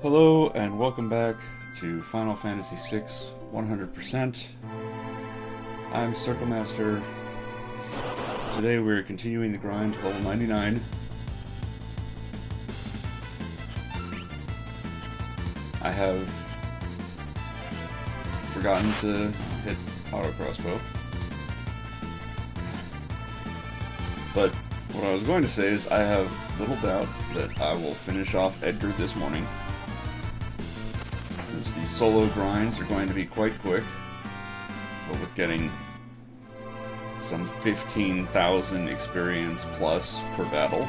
Hello and welcome back to Final Fantasy VI 100%. I'm Circle Master. Today we're continuing the grind to level 99. I have forgotten to hit auto crossbow. But what I was going to say is I have little doubt that I will finish off Edgar this morning. Since the solo grinds are going to be quite quick, but with getting some 15,000 experience plus per battle.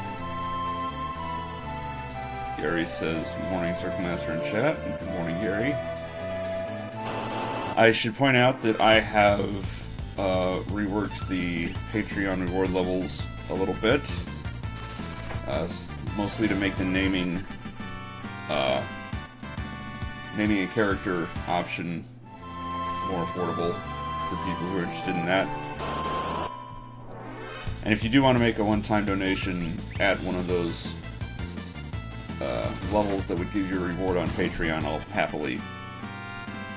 Gary says, morning Circle Master in chat, and good morning Gary. I should point out that I have reworked the Patreon reward levels a little bit, mostly to make the naming a character option more affordable for people who are interested in that. And if you do want to make a one-time donation at one of those levels that would give you a reward on Patreon, I'll happily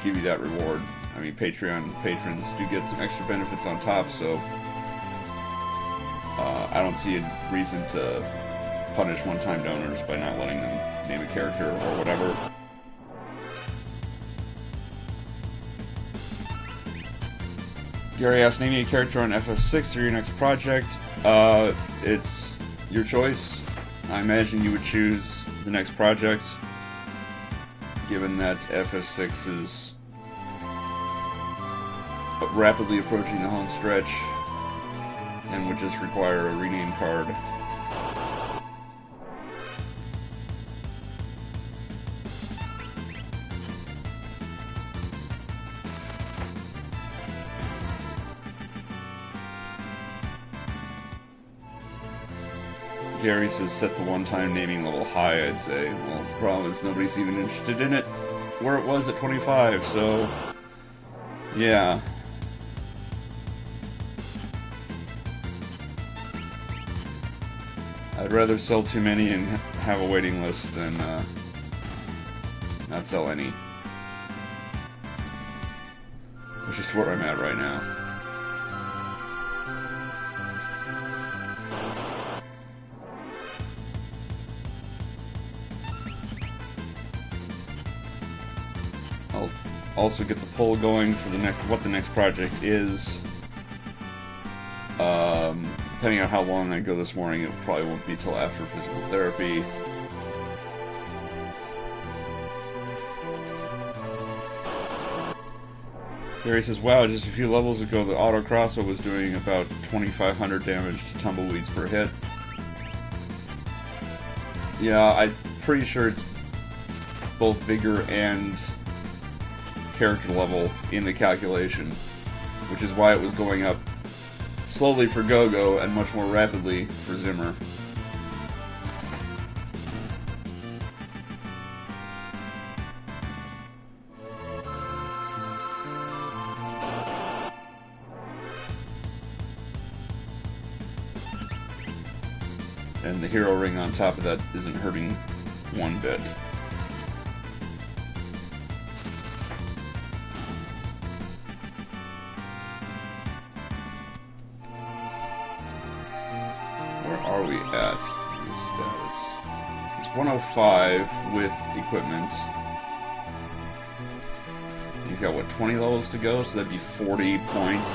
give you that reward. I mean, Patreon patrons do get some extra benefits on top, so I don't see a reason to punish one-time donors by not letting them name a character or whatever. Gary asked, naming a character on FF6 or your next project. It's your choice. I imagine you would choose the next project, given that FF6 is rapidly approaching the home stretch and would just require a rename card. Gary says set the one-time naming level high, I'd say. Well, the problem is nobody's even interested in it where it was at 25, so yeah. I'd rather sell too many and have a waiting list than not sell any. Which is where I'm at right now. I'll also get the poll going for what the next project is. Depending on how long I go this morning, it probably won't be till after physical therapy. Gary says, wow, just a few levels ago the auto crossbow was doing about 2,500 damage to tumbleweeds per hit. Yeah, I'm pretty sure it's both vigor and character level in the calculation, which is why it was going up slowly for Go-Go and much more rapidly for Zimmer. And the hero ring on top of that isn't hurting one bit. Are we at this status? It's 105 with equipment. He's got, what, 20 levels to go? So that'd be 40 points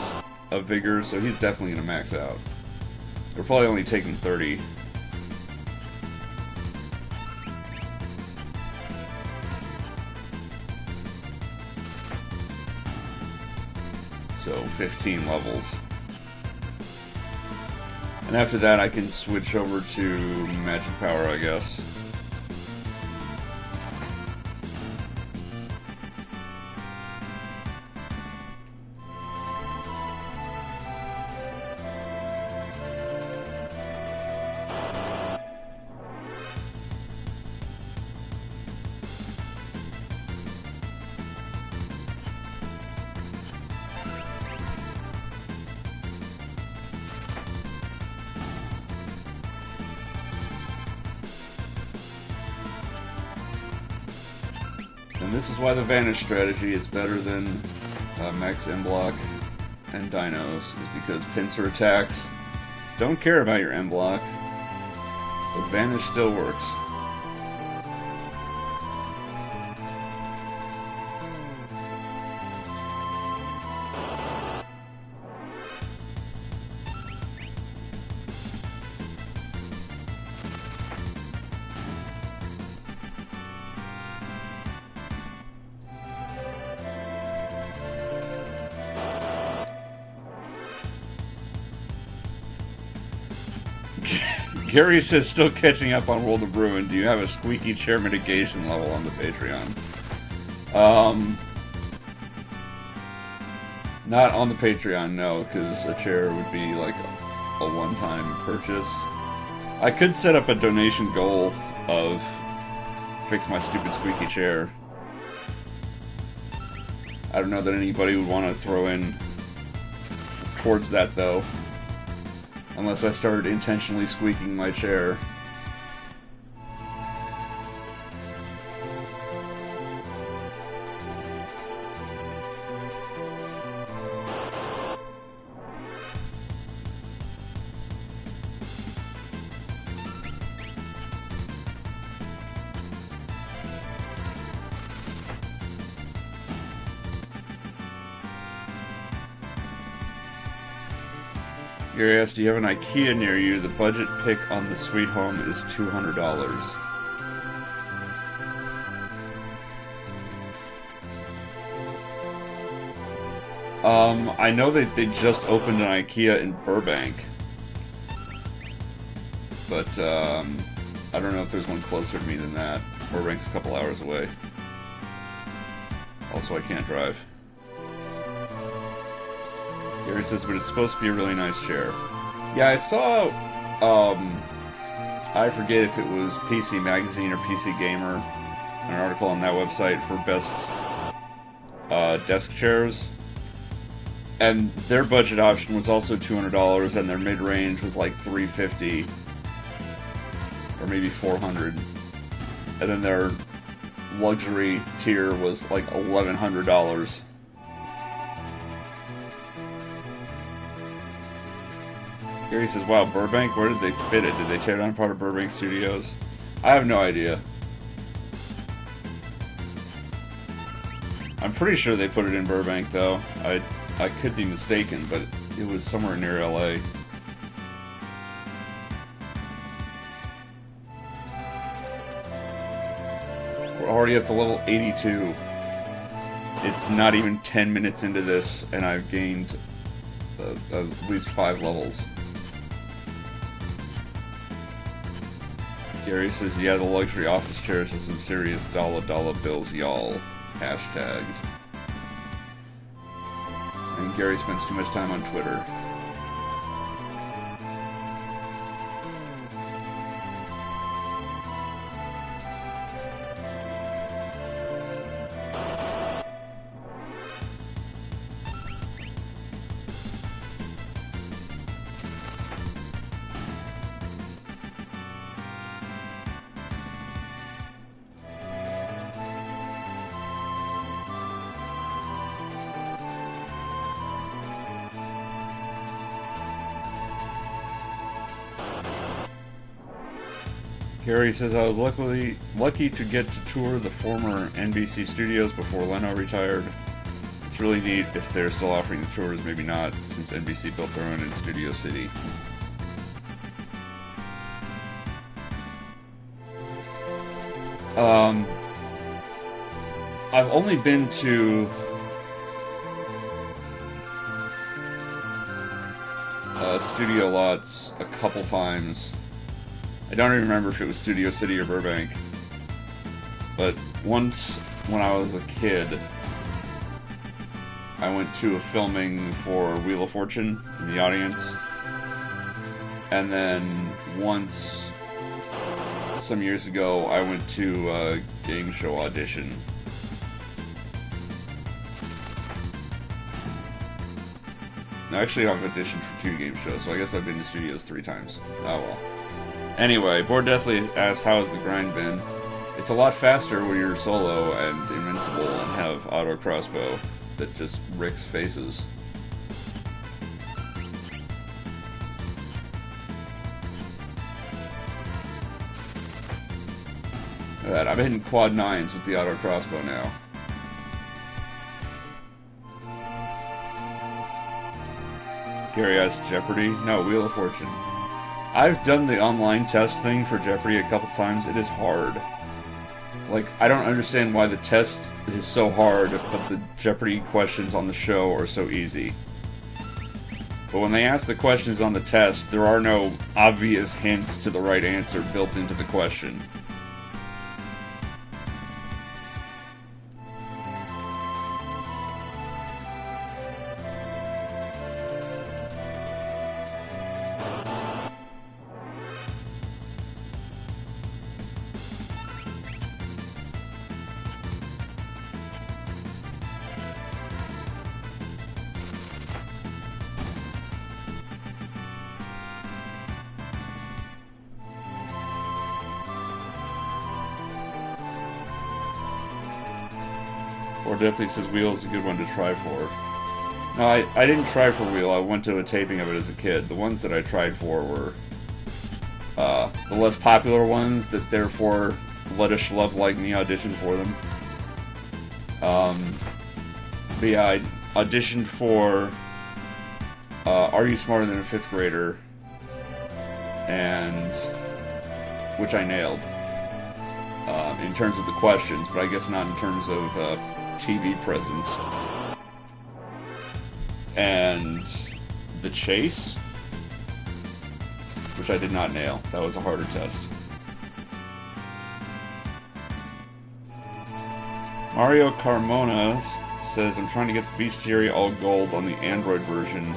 of vigor, so he's definitely going to max out. It'll probably only take him 30. So 15 levels. And after that, I can switch over to magic power, I guess. And this is why the Vanish strategy is better than Max M-Block and Dinos, is because pincer attacks don't care about your M-Block, but Vanish still works. Gary says, still catching up on World of Ruin. Do you have a squeaky chair mitigation level on the Patreon? Not on the Patreon, no, because a chair would be like a one-time purchase. I could set up a donation goal of fix my stupid squeaky chair. I don't know that anybody would want to throw in towards that, though. Unless I started intentionally squeaking my chair. Gary asks, do you have an IKEA near you? The budget pick on the Sweet Home is $200. I know that they just opened an IKEA in Burbank. But, I don't know if there's one closer to me than that. Burbank's a couple hours away. Also, I can't drive. Gary says, but it's supposed to be a really nice chair. Yeah, I saw, I forget if it was PC Magazine or PC Gamer, an article on that website for best desk chairs. And their budget option was also $200, and their mid-range was like $350, or maybe $400. And then their luxury tier was like $1,100. Gary says, wow, Burbank, where did they fit it? Did they tear down part of Burbank Studios? I have no idea. I'm pretty sure they put it in Burbank, though. I could be mistaken, but it was somewhere near LA. We're already up to level 82. It's not even 10 minutes into this, and I've gained at least 5 levels. Gary says, yeah, the luxury office chairs with some serious dollar bills, y'all. Hashtagged. And Gary spends too much time on Twitter. Gary says, I was lucky to get to tour the former NBC studios before Leno retired. It's really neat if they're still offering the tours, maybe not, since NBC built their own in Studio City. I've only been to Studio Lots a couple times. I don't even remember if it was Studio City or Burbank. But once, when I was a kid, I went to a filming for Wheel of Fortune in the audience. And then once, some years ago, I went to a game show audition. No, actually, I've auditioned for 2 game shows, so I guess I've been to studios 3 times. Oh well. Anyway, Bored Deathly asks, how has the grind been? It's a lot faster when you're solo and invincible and have auto crossbow that just ricks faces. Look at that, I'm hitting quad 9s with the auto crossbow now. Gary asks Jeopardy? No, Wheel of Fortune. I've done the online test thing for Jeopardy a couple times. It is hard. Like, I don't understand why the test is so hard, but the Jeopardy questions on the show are so easy. But when they ask the questions on the test, there are no obvious hints to the right answer built into the question. Or definitely says Wheel is a good one to try for. No, I didn't try for Wheel. I went to a taping of it as a kid. The ones that I tried for were the less popular ones that therefore let a schlub like me audition for them. But yeah, I auditioned for Are You Smarter Than a Fifth Grader? And which I nailed in terms of the questions, but I guess not in terms of TV presence. And The Chase, which I did not nail. That was a harder test. Mario Carmona says, I'm trying to get the Bestiary all gold on the Android version.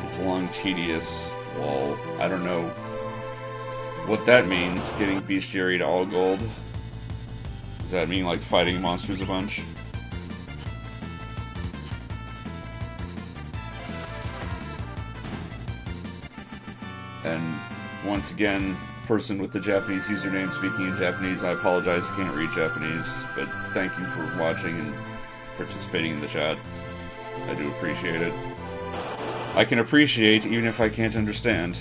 It's long, tedious. Well, I don't know what that means, getting Bestiary to all gold. Does that mean like fighting monsters a bunch? And once again, person with the Japanese username speaking in Japanese, I apologize, I can't read Japanese, but thank you for watching and participating in the chat. I do appreciate it. I can appreciate even if I can't understand.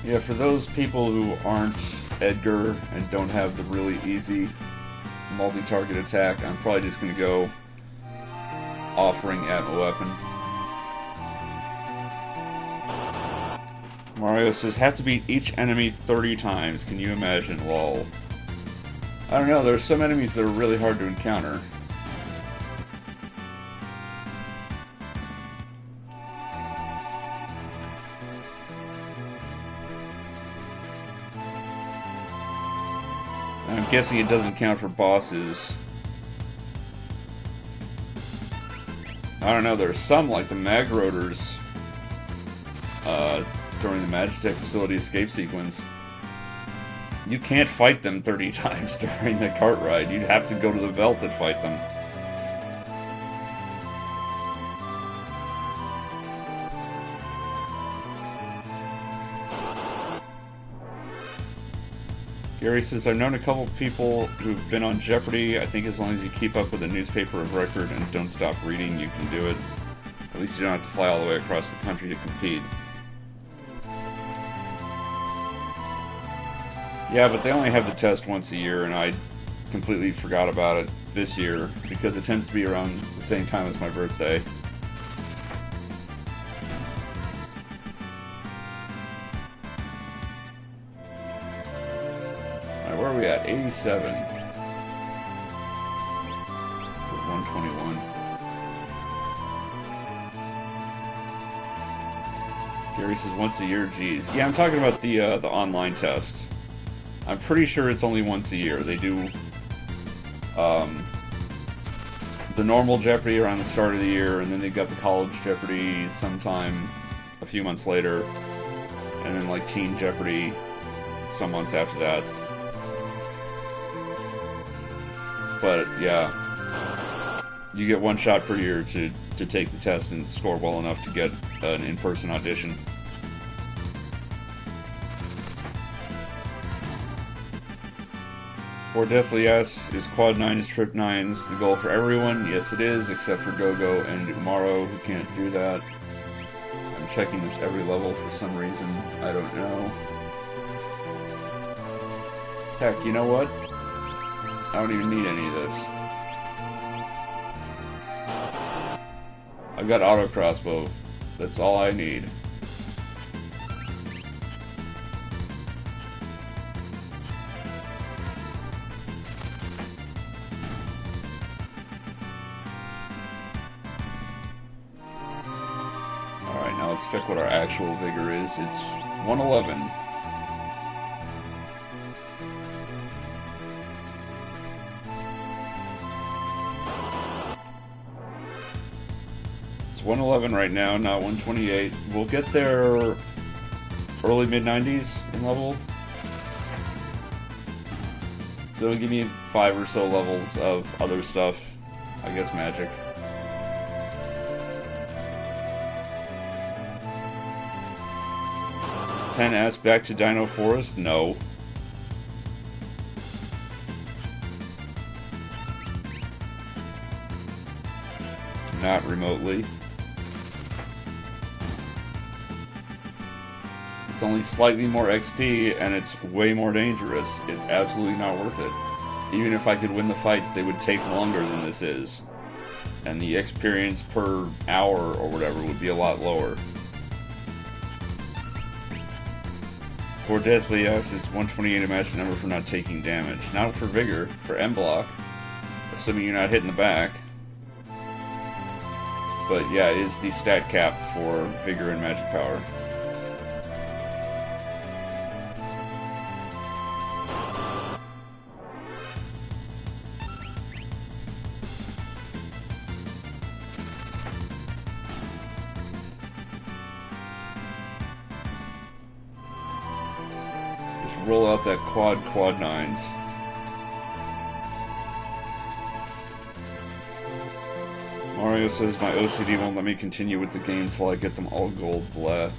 Yeah, for those people who aren't Edgar and don't have the really easy multi-target attack, I'm probably just going to go offering at a weapon. Mario says, have to beat each enemy 30 times. Can you imagine? Lol. I don't know, there's some enemies that are really hard to encounter. I'm guessing it doesn't count for bosses. I don't know, there's some, like the Mag Rotors, during the Magitech facility escape sequence. You can't fight them 30 times during the cart ride. You'd have to go to the Velt and fight them. Gary says, I've known a couple people who've been on Jeopardy! I think as long as you keep up with the newspaper of record and don't stop reading, you can do it. At least you don't have to fly all the way across the country to compete. Yeah, but they only have the test once a year, and I completely forgot about it this year, because it tends to be around the same time as my birthday. Where are we at? 87. Put 121. Gary says once a year, geez. Yeah, I'm talking about the online test. I'm pretty sure it's only once a year. They do the normal Jeopardy around the start of the year, and then they got the college Jeopardy sometime a few months later, and then like Teen Jeopardy some months after that. But yeah, you get one shot per year to take the test and score well enough to get an in-person audition. Or Deathly Yes, is Quad 9 is Trip 9s the goal for everyone? Yes it is, except for Gogo and Umaro, who can't do that. I'm checking this every level for some reason, I don't know. Heck, you know what? I don't even need any of this. I've got auto crossbow. That's all I need. Alright, now let's check what our actual vigor is. It's 111. It's 111 right now, not 128. We'll get there early mid-90s in level. So it'll give me 5 or so levels of other stuff. I guess magic. Pen asked back to Dino Forest? No. Not remotely. It's only slightly more XP, and it's way more dangerous. It's absolutely not worth it. Even if I could win the fights, they would take longer than this is. And the experience per hour or whatever would be a lot lower. For Deathly Yes, it's 128 a magic number for not taking damage. Not for Vigor, for M block. Assuming you're not hitting the back. But yeah, it is the stat cap for Vigor and Magic Power. Roll out that quad 9s. Mario says my OCD won't let me continue with the game till I get them all gold. Blah.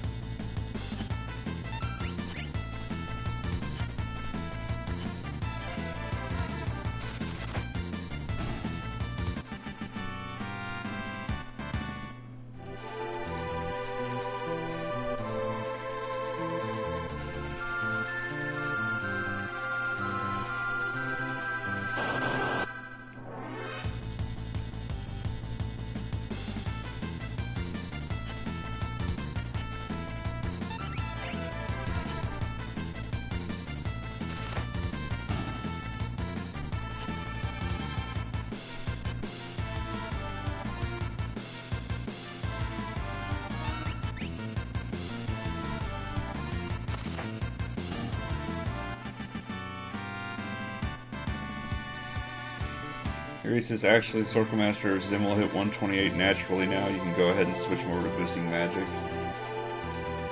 Here he says, actually, Circle Master Zimmer will hit 128 naturally now. You can go ahead and switch him over to boosting magic.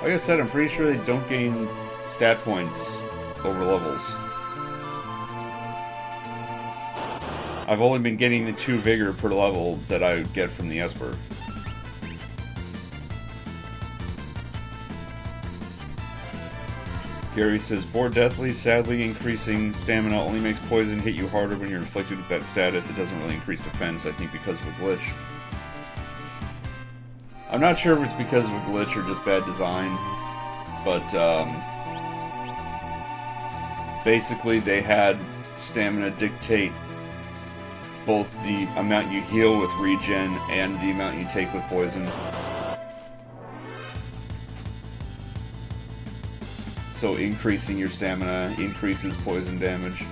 Like I said, I'm pretty sure they don't gain stat points over levels. I've only been getting the 2 Vigor per level that I get from the Esper. Gary says, Bored Deathly, sadly increasing stamina only makes poison hit you harder when you're inflicted with that status. It doesn't really increase defense, I think because of a glitch. I'm not sure if it's because of a glitch or just bad design, but basically they had stamina dictate both the amount you heal with regen and the amount you take with poison. So increasing your stamina increases poison damage.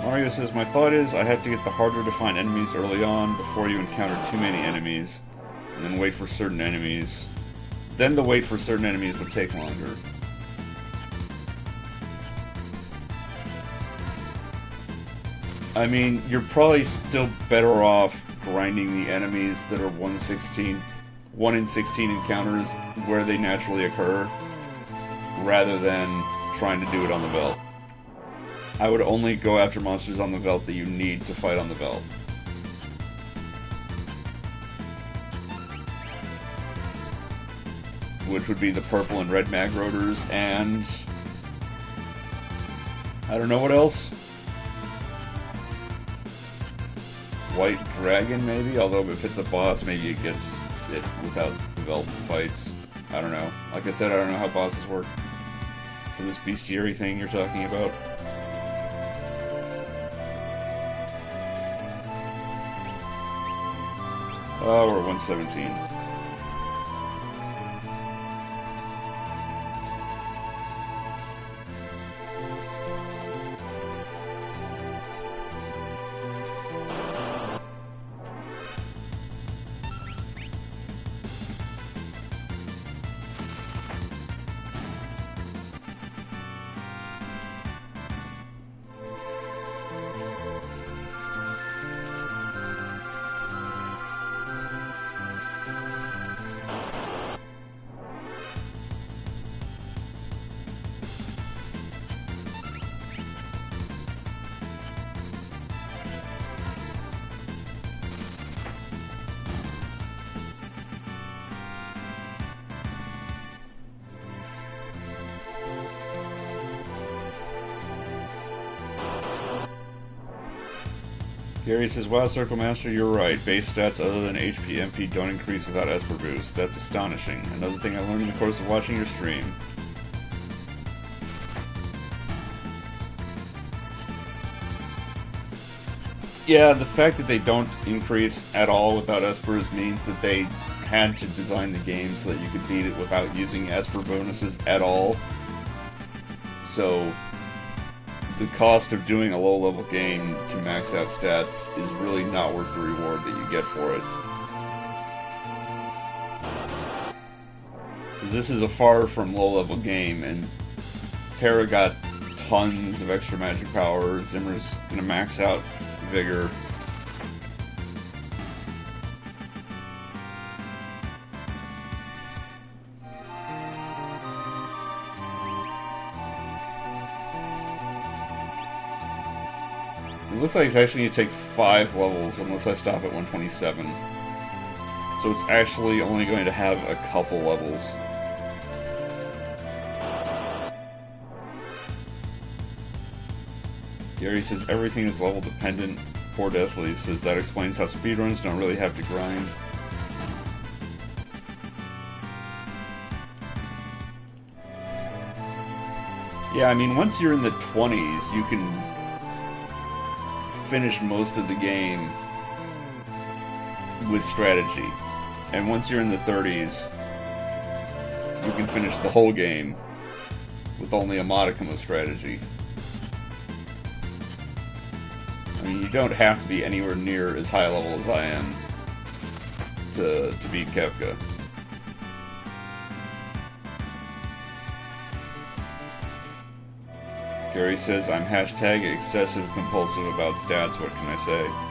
Mario says, my thought is I have to get the harder to find enemies early on before you encounter too many enemies, and then wait for certain enemies then the wait for certain enemies would take longer. I mean, you're probably still better off grinding the enemies that are 1 in 16 encounters where they naturally occur, rather than trying to do it on the Veldt. I would only go after monsters on the Veldt that you need to fight on the Veldt. Which would be the purple and red mag rotors, and I don't know what else. White dragon, maybe? Although if it's a boss, maybe it gets it without the Veldt fights. I don't know. Like I said, I don't know how bosses work for this bestiary thing you're talking about. Oh, we're at 117. Gary says, wow, Circle Master, you're right. Base stats other than HP MP don't increase without Esper boost. That's astonishing. Another thing I learned in the course of watching your stream. Yeah, the fact that they don't increase at all without Espers means that they had to design the game so that you could beat it without using Esper bonuses at all. So the cost of doing a low-level game to max out stats is really not worth the reward that you get for it. This is a far from low-level game, and Terra got tons of extra magic power. Zimmer's gonna max out Vigor. It looks like it's actually going to take 5 levels unless I stop at 127. So it's actually only going to have a couple levels. Gary says everything is level dependent. Poor Deathly says that explains how speedruns don't really have to grind. Yeah, I mean, once you're in the 20s, you can finish most of the game with strategy. And once you're in the 30s, you can finish the whole game with only a modicum of strategy. I mean, you don't have to be anywhere near as high level as I am to beat Kefka. Gary says, I'm hashtag excessive compulsive about stats, what can I say?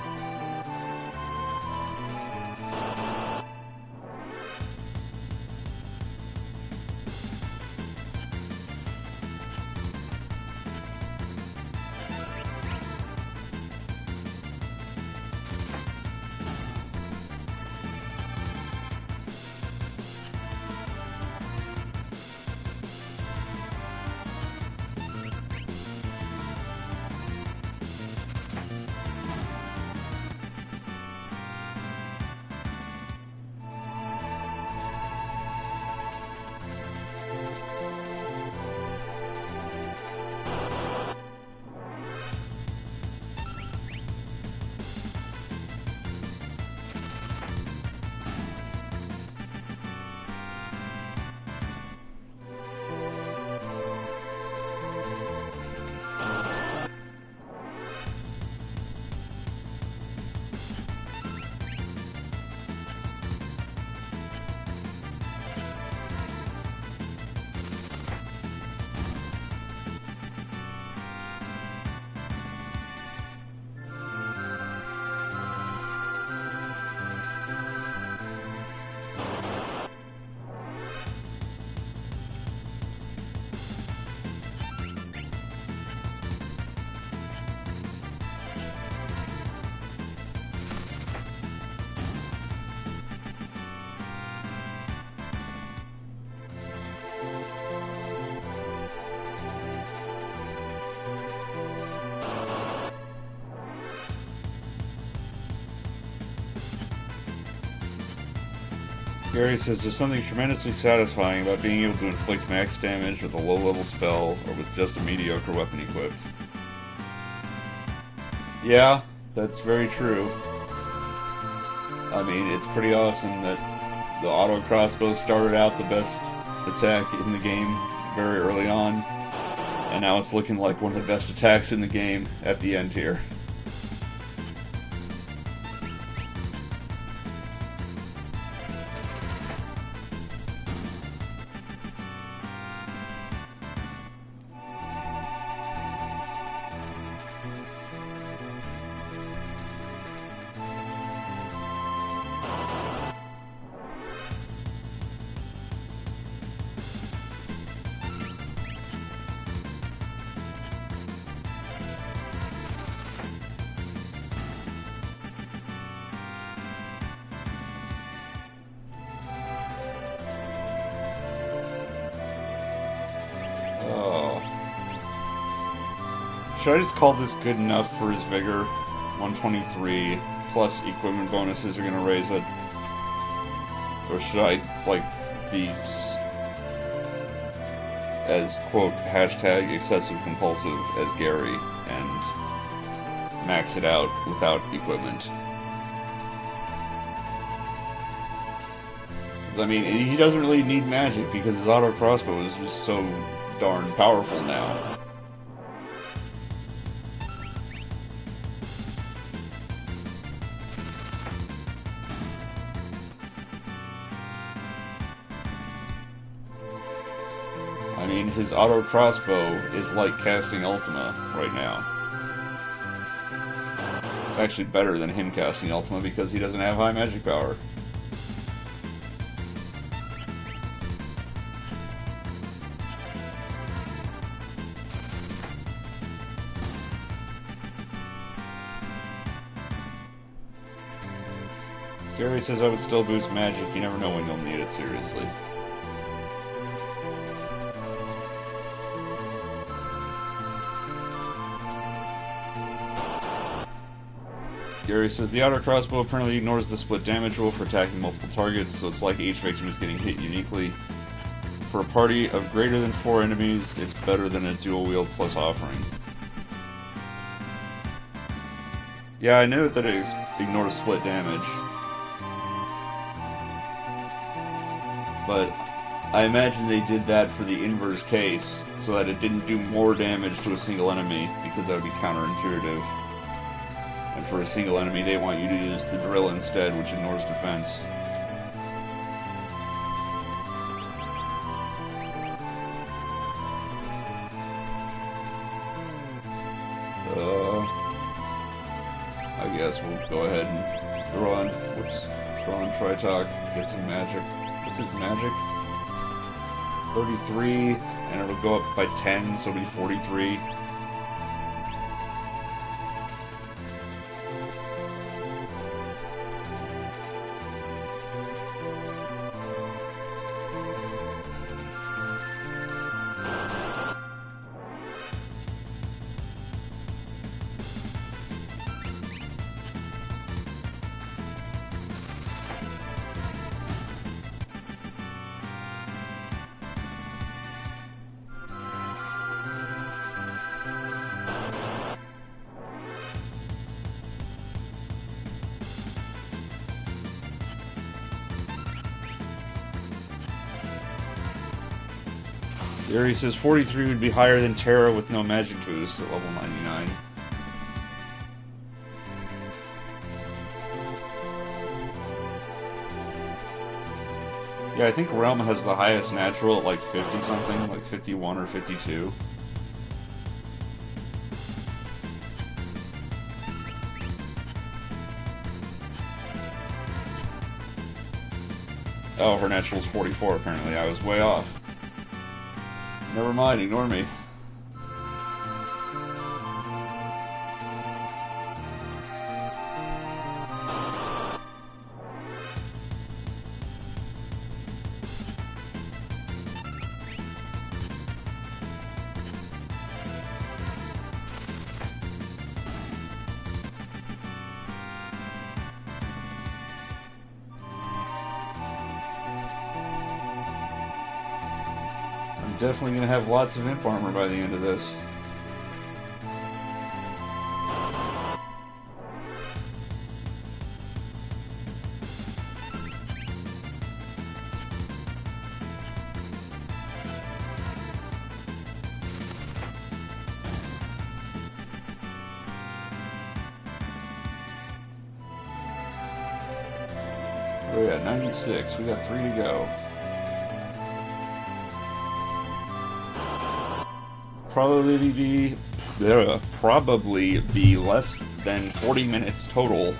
Gary says there's something tremendously satisfying about being able to inflict max damage with a low-level spell or with just a mediocre weapon equipped. Yeah, that's very true. I mean, it's pretty awesome that the auto crossbow started out the best attack in the game very early on, and now it's looking like one of the best attacks in the game at the end here. Should I just call this good enough for his vigor? 123 plus equipment bonuses are gonna raise it. Or should I, like, be as, quote, hashtag excessive compulsive as Gary and max it out without equipment? I mean, he doesn't really need magic because his auto crossbow is just so darn powerful now. I mean, his auto crossbow is like casting Ultima right now. It's actually better than him casting Ultima because he doesn't have high magic power. Gary says I would still boost magic. You never know when you'll need it, seriously. Gary says the auto crossbow apparently ignores the split damage rule for attacking multiple targets, so it's like each victim is getting hit uniquely. For a party of greater than 4 enemies, it's better than a dual wield plus offering. Yeah, I know that it ignores split damage. But I imagine they did that for the inverse case, so that it didn't do more damage to a single enemy, because that would be counterintuitive. And for a single enemy, they want you to use the drill instead, which ignores defense. I guess we'll go ahead and throw on Tritalk, get some magic. What's his magic? 33, and it'll go up by 10, so it'll be 43. Gary says 43 would be higher than Terra with no magic boost at level 99. Yeah, I think Realm has the highest natural at like 50 something, like 51 or 52. Oh, her natural's 44 apparently. I was way off. Never mind, ignore me. definitely going to have lots of imp armor by the end of this. Oh yeah, 96. We got 3 to go. Probably be less than 40 minutes total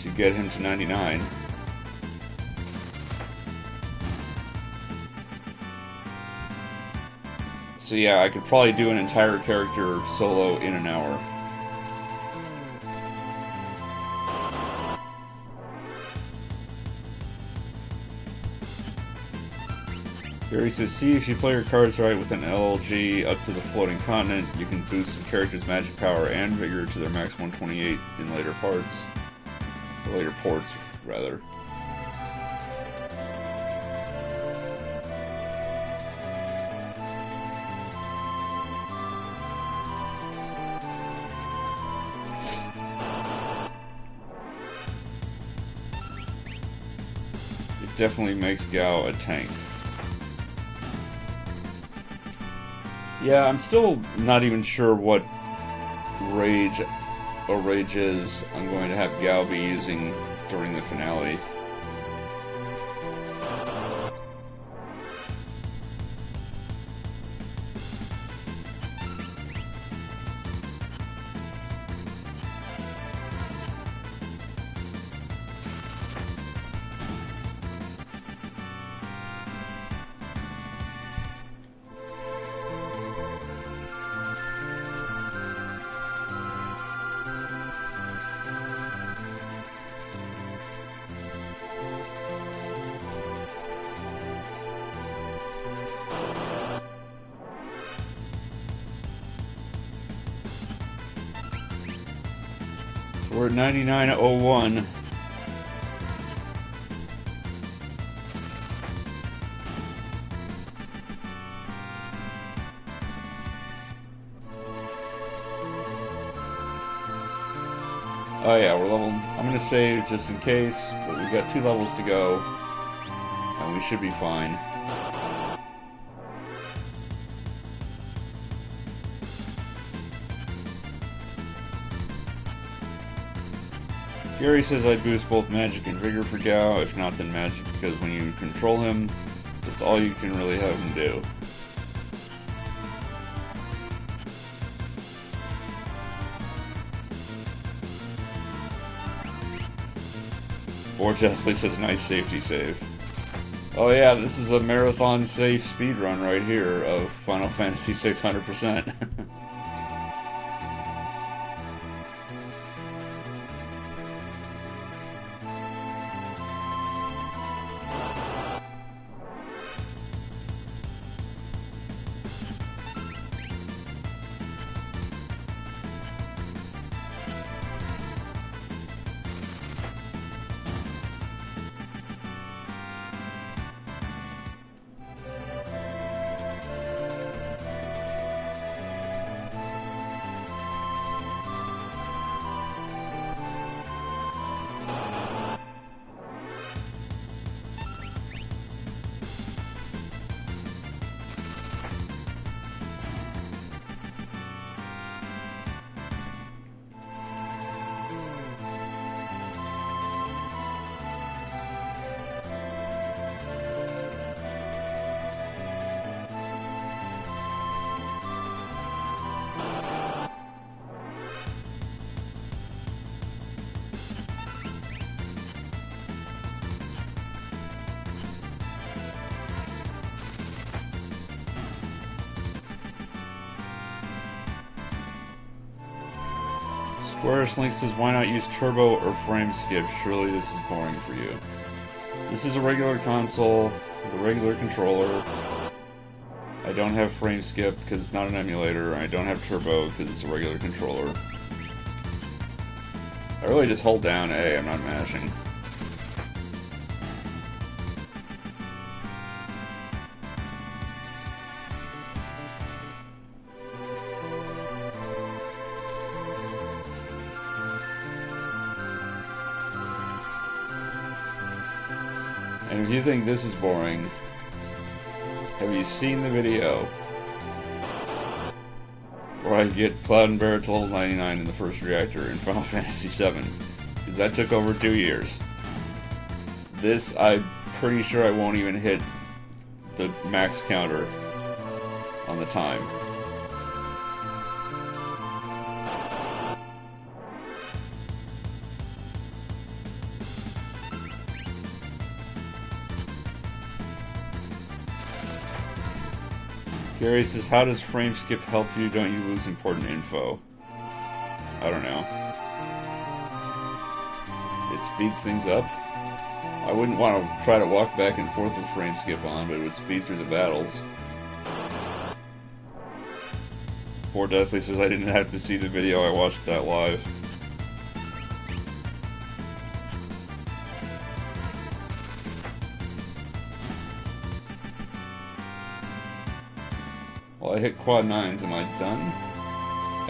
to get him to 99. So yeah, I could probably do an entire character solo in an hour. Gary says, see, if you play your cards right with an LLG up to the floating continent, you can boost the character's magic power and vigor to their max 128 in later parts. Or later ports, rather. It definitely makes Gao a tank. Yeah, I'm still not even sure what rage or rages I'm going to have Gao be using during the finale. We're at 99.01. Oh yeah, we're level... I'm gonna save just in case, but we've got 2 levels to go, and we should be fine. Gary says I'd boost both magic and vigor for Gao, if not then magic, because when you control him, that's all you can really have him do. Or definitely says nice safety save. Oh yeah, this is a marathon safe speedrun right here of Final Fantasy 600%. Squarish Link says, why not use turbo or frame skip? Surely this is boring for you. This is a regular console with a regular controller. I don't have frame skip because it's not an emulator. I don't have turbo because it's a regular controller. I really just hold down A, I'm not mashing. And if you think this is boring, have you seen the video where I get Cloud and Barret to level 99 in the first reactor in Final Fantasy VII? Because that took over 2 years. This, I'm pretty sure I won't even hit the max counter on the time. Gary says, how does frame skip help you? Don't you lose important info? I don't know. It speeds things up. I wouldn't want to try to walk back and forth with frame skip on, but it would speed through the battles. Poor Deathly says, I didn't have to see the video, I watched that live. Well, I hit quad 9s, am I done?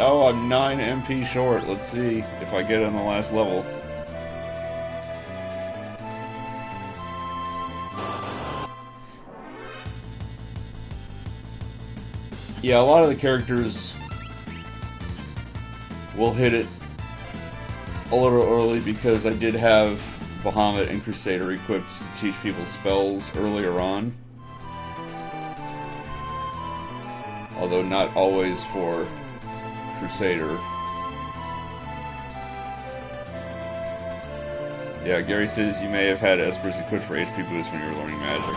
Oh, I'm 9 MP short. Let's see if I get on the last level. Yeah, a lot of the characters will hit it a little early because I did have Bahamut and Crusader equipped to teach people spells earlier on. Although not always for Crusader. Yeah, Gary says you may have had Espers equipped for HP boost when you were learning magic.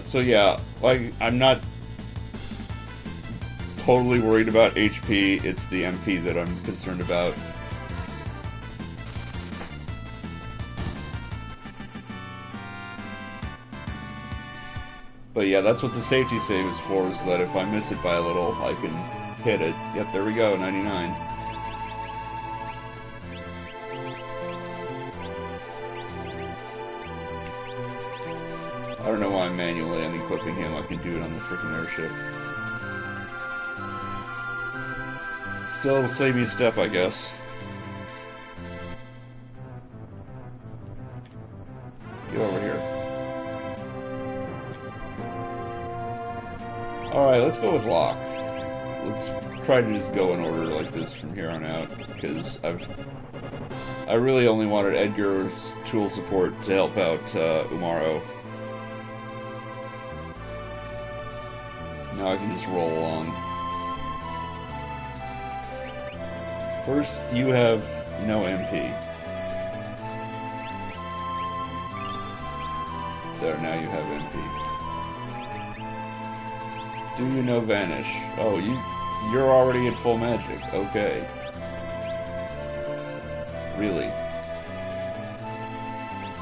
So yeah, like, I'm not totally worried about HP, it's the MP that I'm concerned about. But yeah, that's what the safety save is for, is that if I miss it by a little, I can hit it. Yep, there we go, 99. I don't know why I'm manually unequipping him, I can do it on the freaking airship. Still, it'll save me a step, I guess. Get over here. Alright, let's go with Locke. Let's try to just go in order like this from here on out, because I really only wanted Edgar's tool support to help out Umaro. Now I can just roll along. First, you have no MP. There, now you have MP. Do you know Vanish? Oh, you're already at full magic. Okay. Really?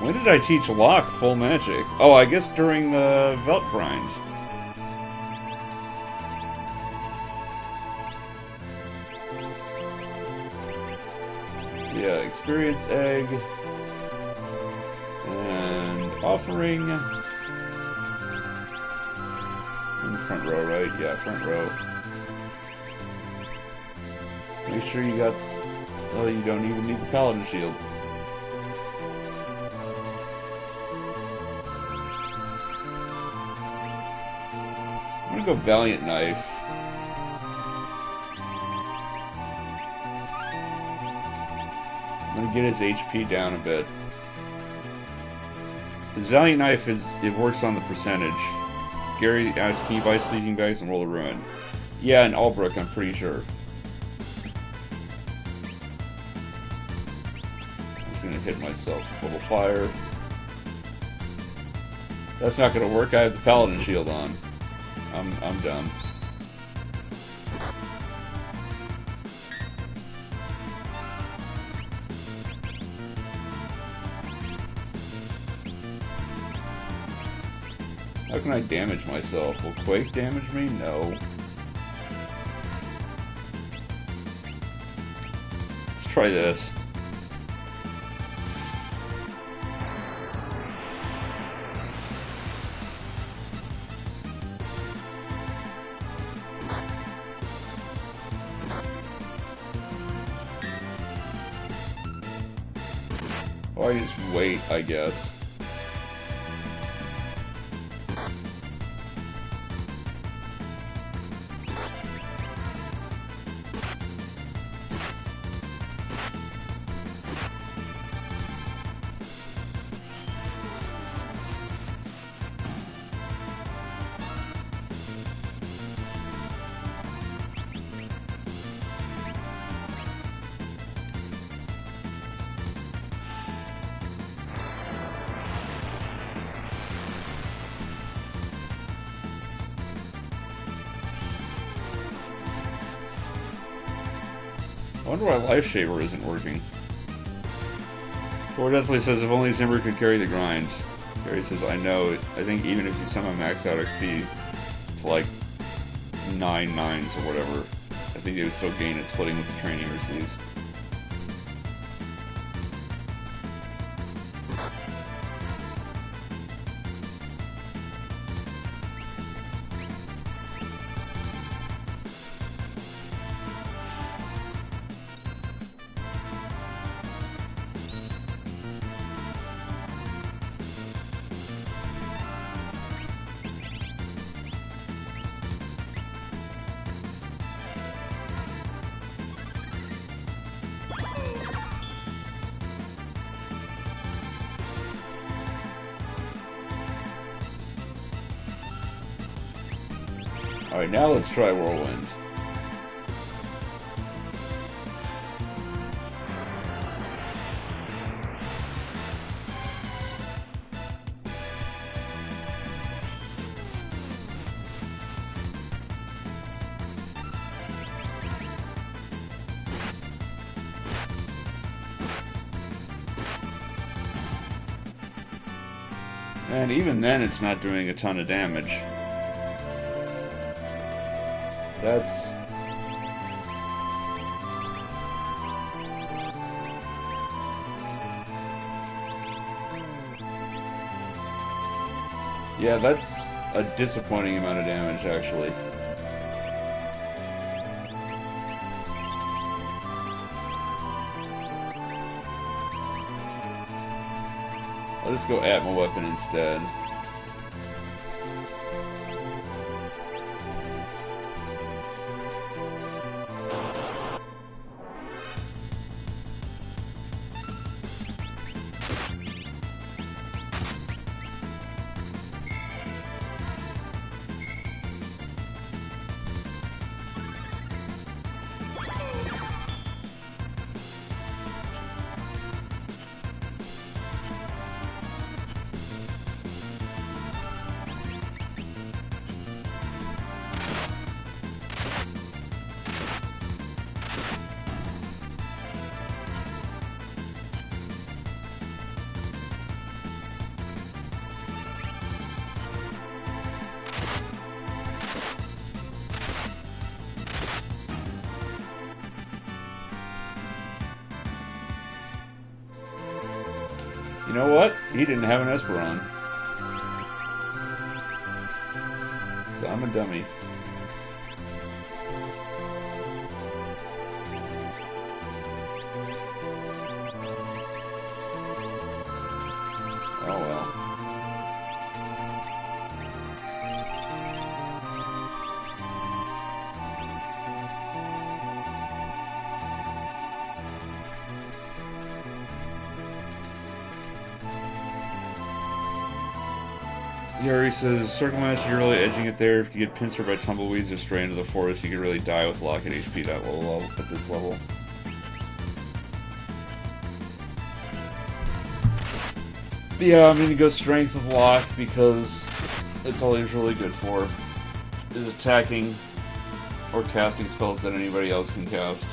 When did I teach Locke full magic? Oh, I guess during the Velt grind. Yeah, experience egg and offering. In the front row, right? Yeah, front row. Make sure you got... Oh, you don't even need the Paladin shield. I'm gonna go Valiant Knife. I'm gonna get his HP down a bit. His Valiant Knife it works on the percentage. Gary asks, can you buy Sleeping Bags and Roll of Ruin? Yeah, in Albrook, I'm pretty sure. I'm just gonna hit myself. Little fire. That's not gonna work. I have the Paladin shield on. I'm dumb. How can I damage myself? Will Quake damage me? No. Let's try this. Oh, I just wait, I guess. I wonder why Life Shaver isn't working. Or definitely says if only Zimmer could carry the grind. Gary says, I know. I think even if you somehow max out XP to like 9 nines or whatever, I think they would still gain it splitting with the training receives. Alright, now let's try Whirlwind. And even then, it's not doing a ton of damage. That's... yeah, that's a disappointing amount of damage, actually. I'll just go at my weapon instead. You know what? He didn't have an Esperon. So I'm a dummy. Oh well. Yuri says, Circle Match, you're really edging it there. If you get pincered by tumbleweeds or stray into the forest, you could really die with lock at HP that level at this level. Yeah, I'm gonna go strength with lock because it's all he's really good for. Is attacking or casting spells that anybody else can cast.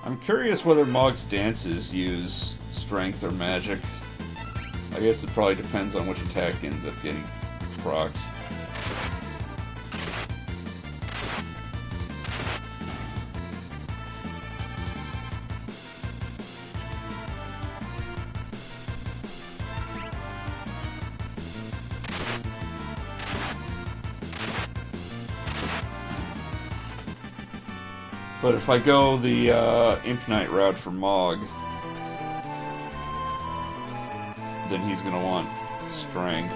I'm curious whether Mog's dances use strength or magic. I guess it probably depends on which attack ends up getting procced. But if I go the Imp Knight route for Mog, then he's going to want strength.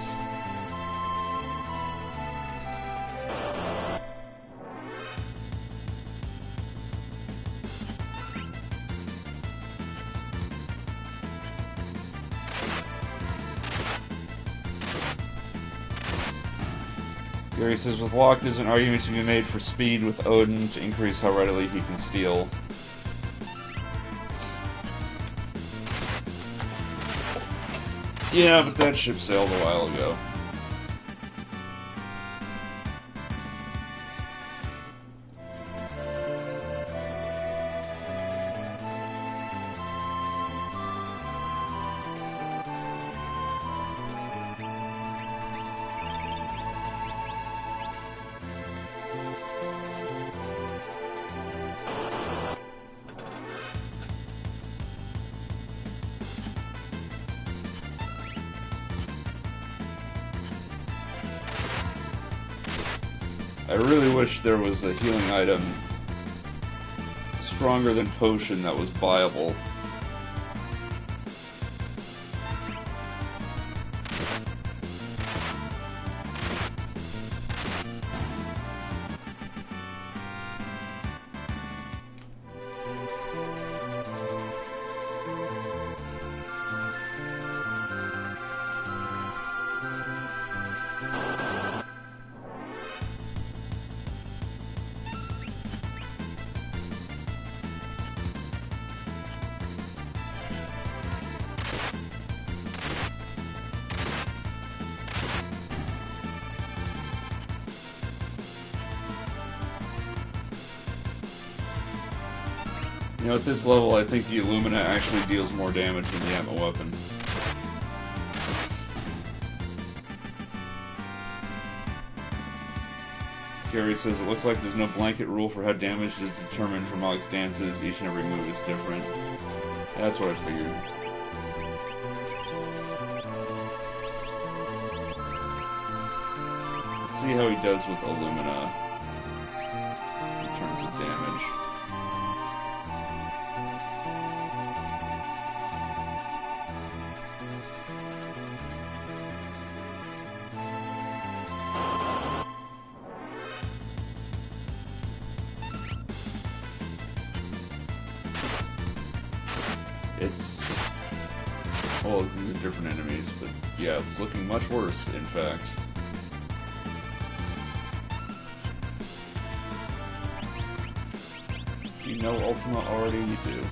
Gary says, with Lock, there's an argument to be made for speed with Odin to increase how readily he can steal. Yeah, but that ship sailed a while ago. I really wish there was a healing item stronger than potion that was viable. You know, at this level, I think the Illumina actually deals more damage than the Atma weapon. Gary says, it looks like there's no blanket rule for how damage is determined for Mog's dances. Each and every move is different. That's what I figured. Let's see how he does with Illumina in terms of damage. It's... well, these are different enemies, but yeah, it's looking much worse, in fact. You know Ultima already? You do.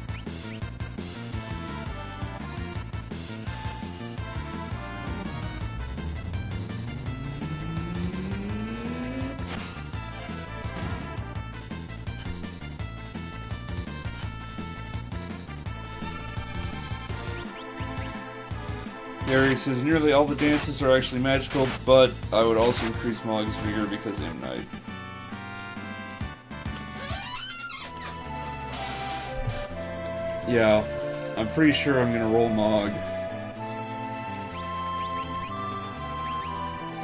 Gary says, nearly all the dances are actually magical, but I would also increase Mog's vigor because M. Night. Yeah, I'm pretty sure I'm gonna roll Mog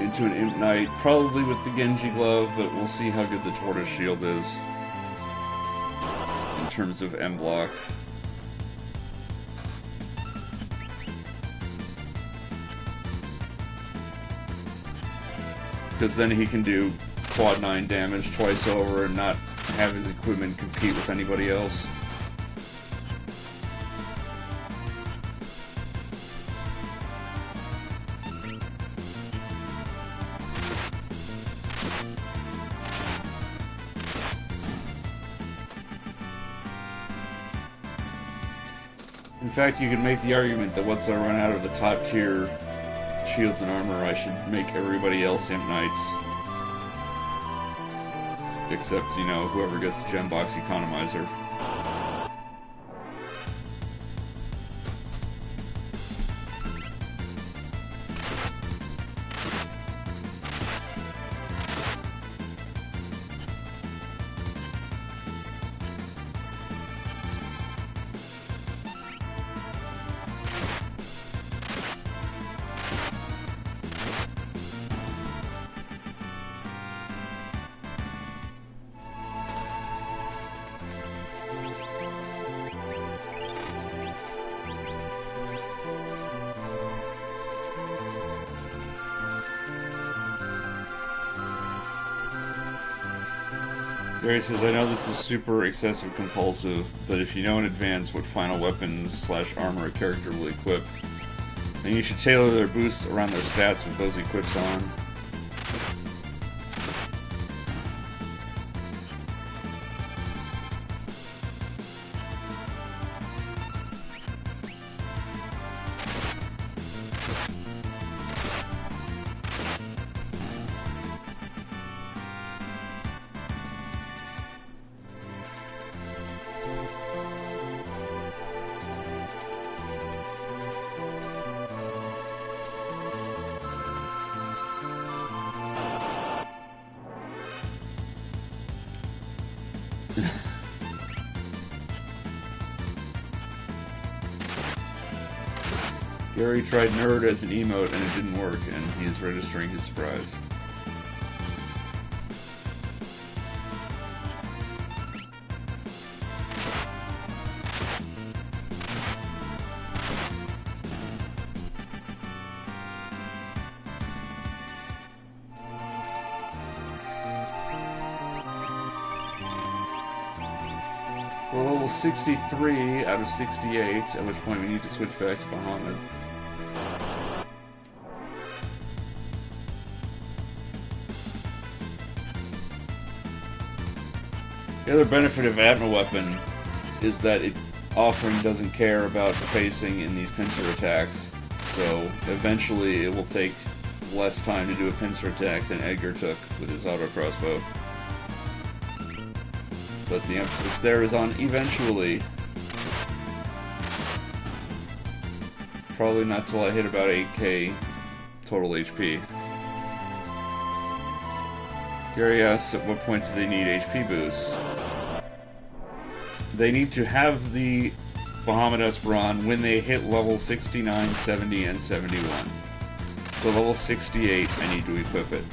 into an Imp Knight, probably with the Genji Glove, but we'll see how good the Tortoise Shield is in terms of M block. Because then he can do quad 9 damage twice over and not have his equipment compete with anybody else. In fact, you could make the argument that once I run out of the top tier shields and armor, I should make everybody else Imp Knights. Except, you know, whoever gets the Gem Box Economizer. Gary says, I know this is super excessive compulsive, but if you know in advance what final weapons / armor a character will equip, then you should tailor their boosts around their stats with those equips on. Gary tried nerd as an emote and it didn't work, and he is registering his surprise. We're level 63 out of 68, at which point we need to switch back to Bahamut. The other benefit of Atma Weapon is that it offering doesn't care about spacing in these pincer attacks, so eventually it will take less time to do a pincer attack than Edgar took with his auto crossbow. But the emphasis there is on eventually. Probably not till I hit about 8k total HP. Gary asks, at what point do they need HP boosts? They need to have the Bahamut Esperon when they hit level 69, 70, and 71. So level 68, I need to equip it.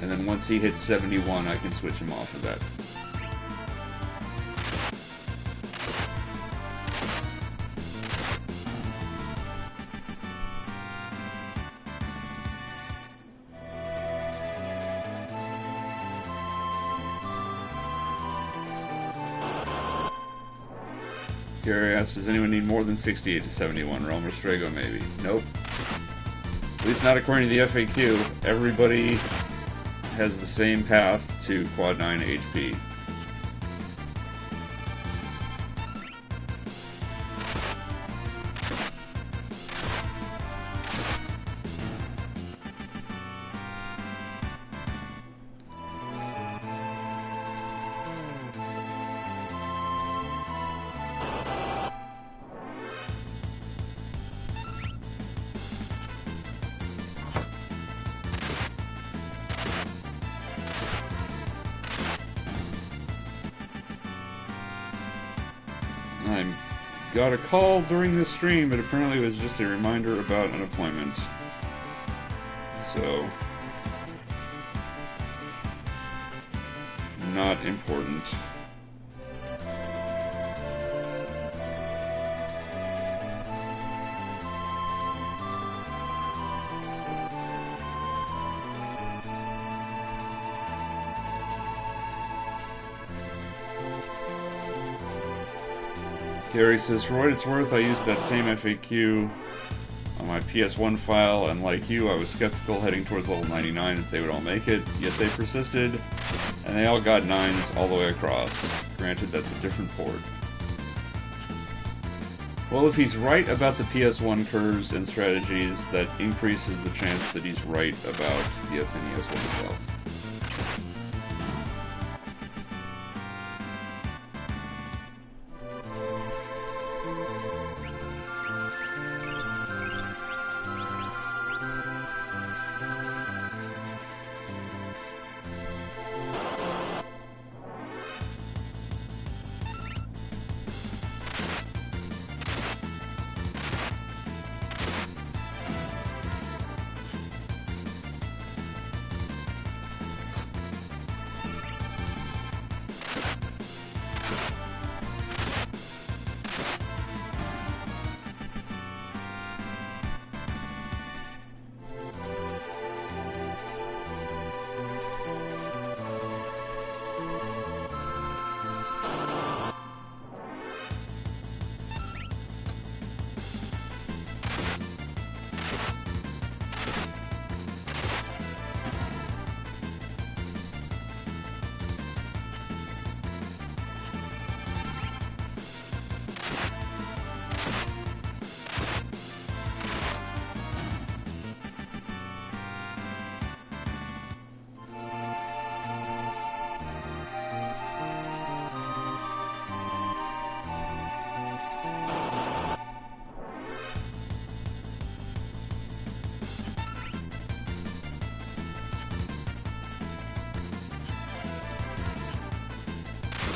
And then once he hits 71, I can switch him off of that. Gary asks, does anyone need more than 68 to 71? Realm or Strago, maybe? Nope. At least not according to the FAQ. Everybody has the same path to quad 9 HP. I got a call during the stream, but apparently it was just a reminder about an appointment. So, not important. Gary says, for what it's worth, I used that same FAQ on my PS1 file, and like you, I was skeptical heading towards level 99 that they would all make it, yet they persisted, and they all got 9s all the way across. Granted, that's a different port. Well, if he's right about the PS1 curves and strategies, that increases the chance that he's right about the SNES one as well.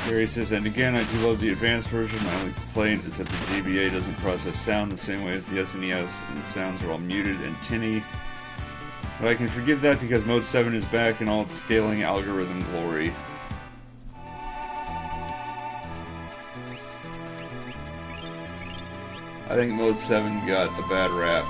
Gary says, and again, I do love the advanced version. My only complaint is that the GBA doesn't process sound the same way as the SNES, and the sounds are all muted and tinny. But I can forgive that because Mode 7 is back in all its scaling algorithm glory. I think Mode 7 got a bad rap.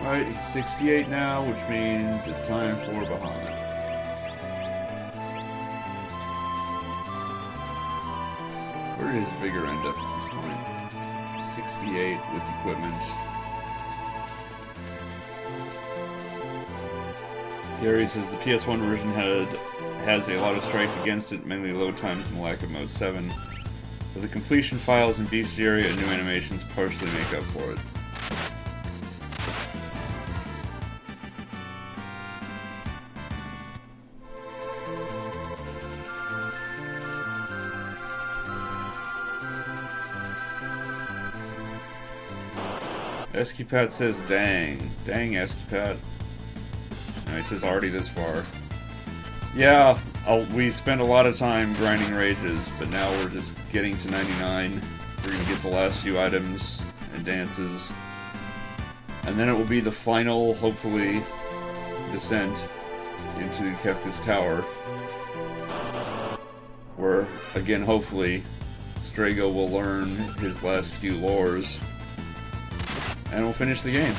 Alright, he's 68 now, which means it's time for Bahamut. Where did his vigor end up at this point? 68 with equipment. Gary says the PS1 version has a lot of strikes against it, mainly load times and the lack of Mode 7. But the completion files in Bestiary and new animations partially make up for it. Escupat says, dang. Dang, Escupat. No, he says, already this far. Yeah, we spent a lot of time grinding rages, but now we're just getting to 99. We're gonna get the last few items and dances. And then it will be the final, hopefully, descent into Kefka's Tower. Where, again, hopefully, Strago will learn his last few lores. And we'll finish the game.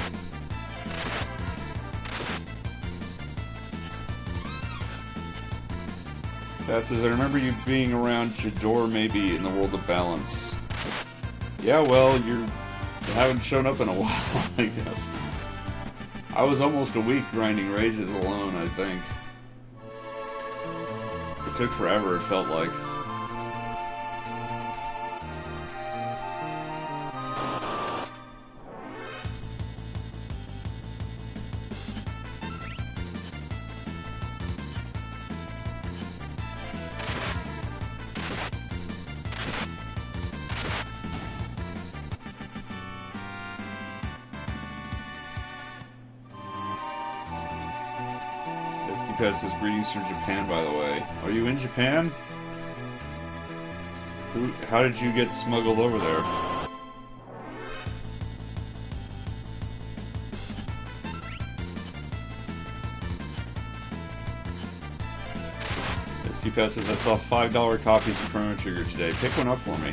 That says, I remember you being around Jador maybe in the World of Balance. Yeah, well, you haven't shown up in a while, I guess. I was almost a week grinding rages alone, I think. It took forever, it felt like. Pet says, greetings from Japan, by the way. Are you in Japan? How did you get smuggled over there? Pet says, I saw $5 copies of Chrono Trigger today. Pick one up for me.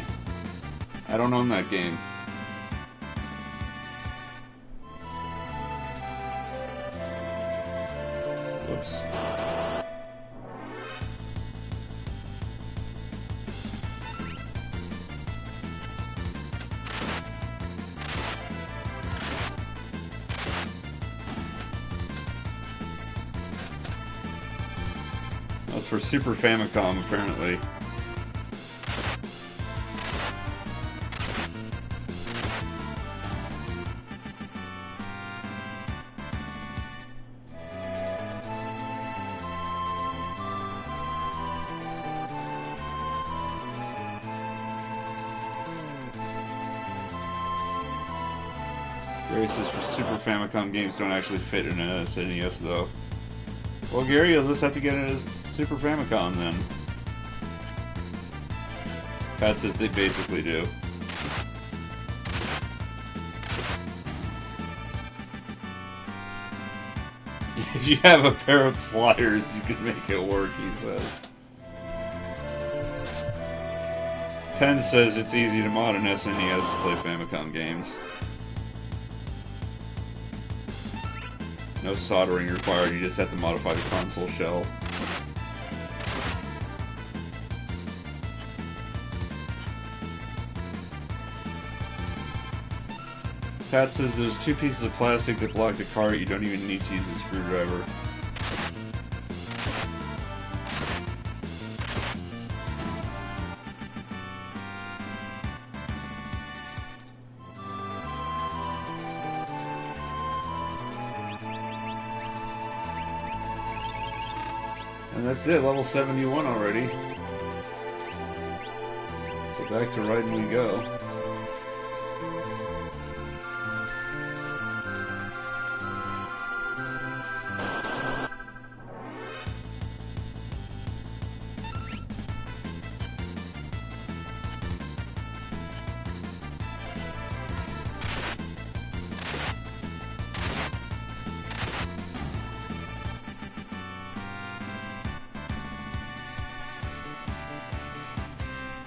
I don't own that game. Whoops. That's for Super Famicom, apparently. Races for Super Famicom games don't actually fit in an SNES, though. Well, Gary, you'll just have to get it as Super Famicom, then. Pat says they basically do. If you have a pair of pliers, you can make it work, he says. Penn says it's easy to mod an SNES to play Famicom games. No soldering required, you just have to modify the console shell. Pat says there's 2 pieces of plastic that block the cart, you don't even need to use a screwdriver. And that's it, level 71 already. So back to riding we go.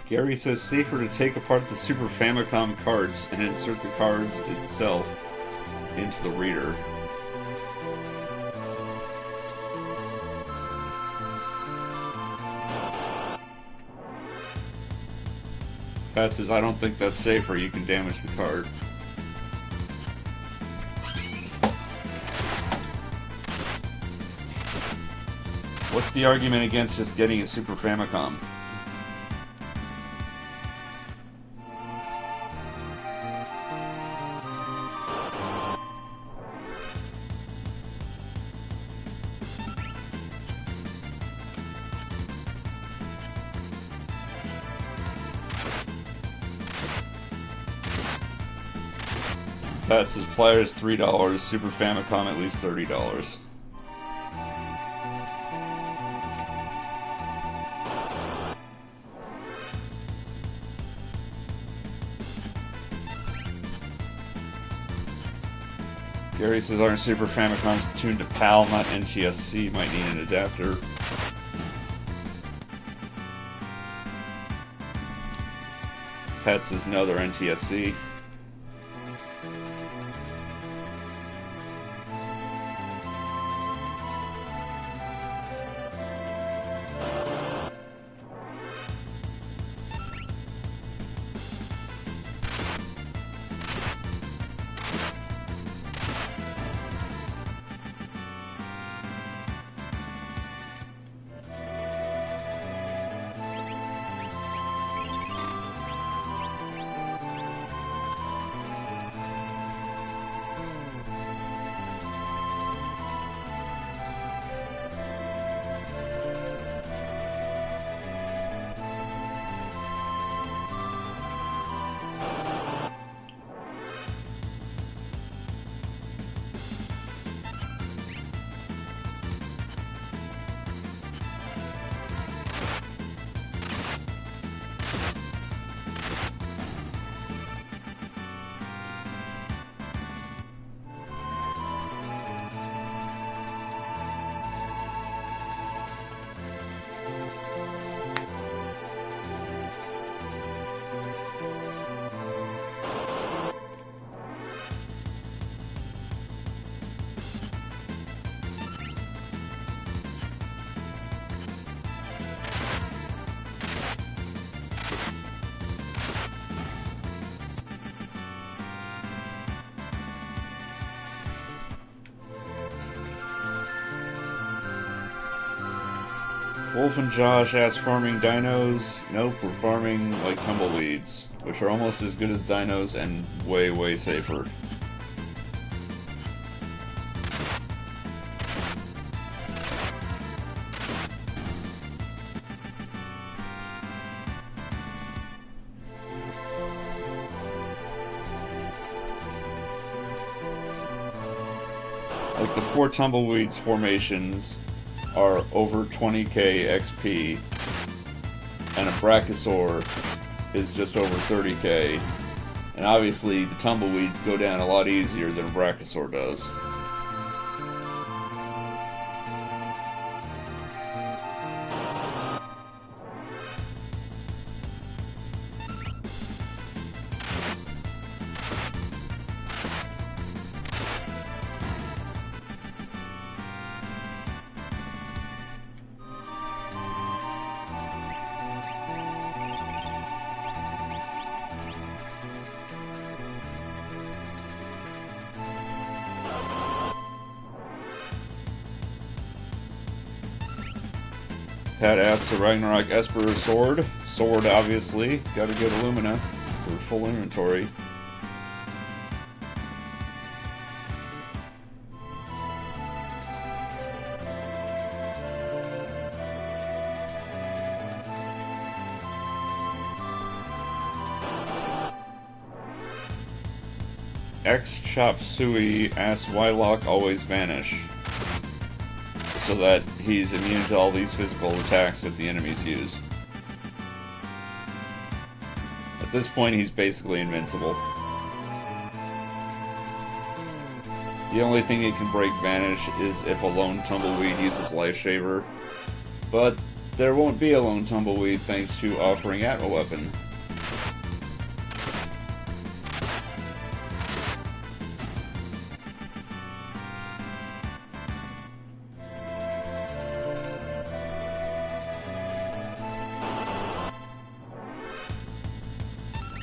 Gary says safer to take apart the Super Famicom cards and insert the cards itself into the reader. Pat says, I don't think that's safer, you can damage the card. What's the argument against just getting a Super Famicom? Pat says Pliers $3, Super Famicom at least $30. Gary says aren't Super Famicoms tuned to PAL, not NTSC, might need an adapter. Pat says no, they're NTSC. Wolf and Josh ask farming dinos. Nope, we're farming like tumbleweeds, which are almost as good as dinos and way, way safer. Like the 4 tumbleweeds formations are over 20k XP, and a Brachiosaur is just over 30k, and obviously the tumbleweeds go down a lot easier than a Brachiosaur does. Pat asks the Ragnarok Esper sword. Sword, obviously. Gotta get Illumina for full inventory. X Chop Suey asks why Locke always vanish. So that he's immune to all these physical attacks that the enemies use. At this point, he's basically invincible. The only thing he can break Vanish is if a lone tumbleweed uses Life Shaver. But there won't be a lone tumbleweed thanks to offering Atma Weapon.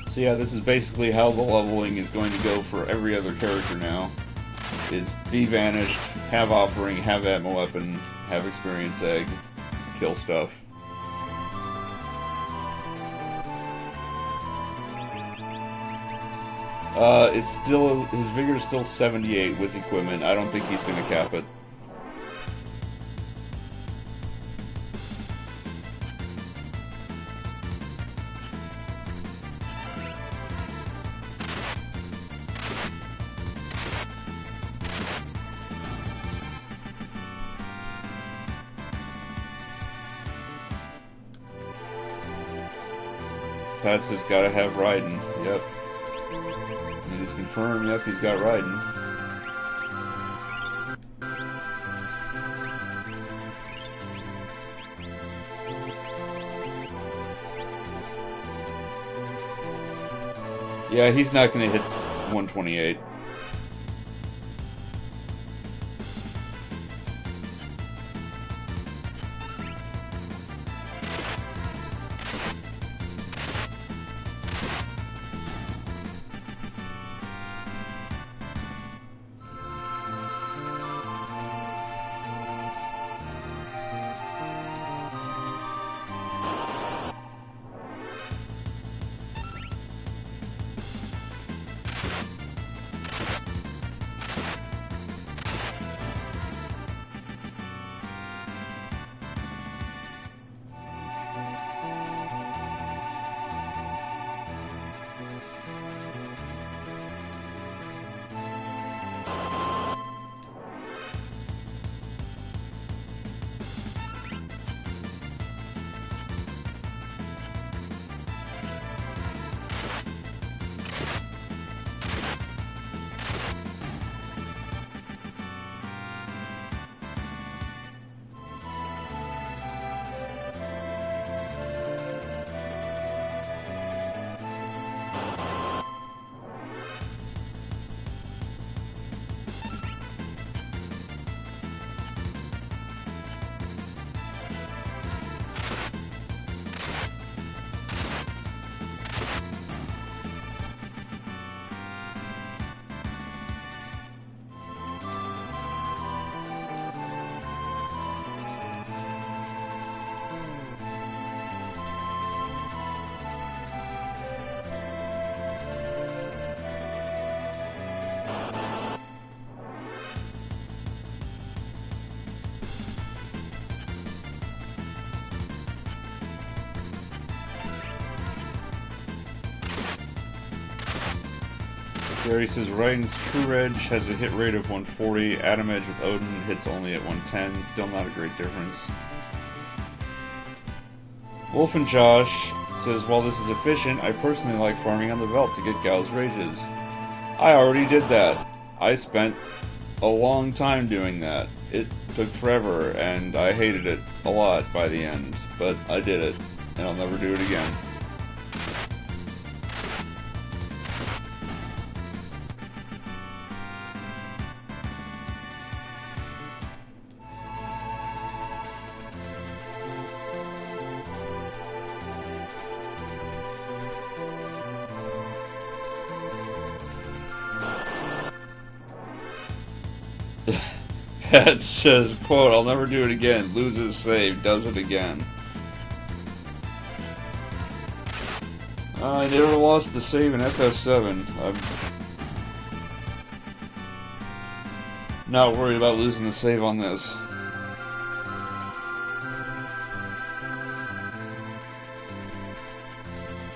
So yeah, this is basically how the leveling is going to go for every other character now. Is be vanished, have offering, have Atma Weapon, have experience egg, kill stuff. It's still, his vigor is still 78 with equipment. I don't think he's gonna cap it. Pat's just gotta have Raiden. Yep. You just confirm, yep, he's got Raiden. Yeah, he's not gonna hit 128. Gary says Raiden's True Edge has a hit rate of 140. Atom Edge with Odin hits only at 110. Still not a great difference. Wolf and Josh says, while this is efficient, I personally like farming on the Veldt to get Gao's Rages. I already did that. I spent a long time doing that. It took forever, and I hated it a lot by the end. But I did it, and I'll never do it again. Chat says, quote, I'll never do it again. Loses save, does it again. I never lost the save in FF7. I'm not worried about losing the save on this.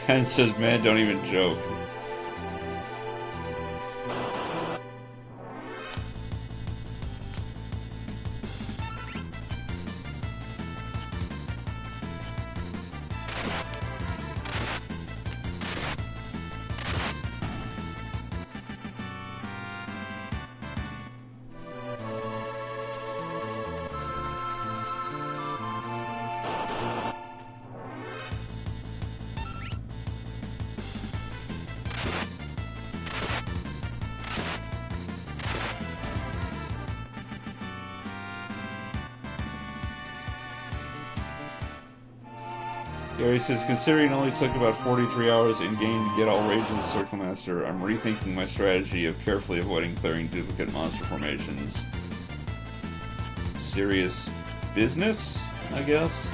Ken says, man, don't even joke. Gary says, considering it only took about 43 hours in-game to get all rages as Circle Master, I'm rethinking my strategy of carefully avoiding clearing duplicate monster formations. Serious business, I guess?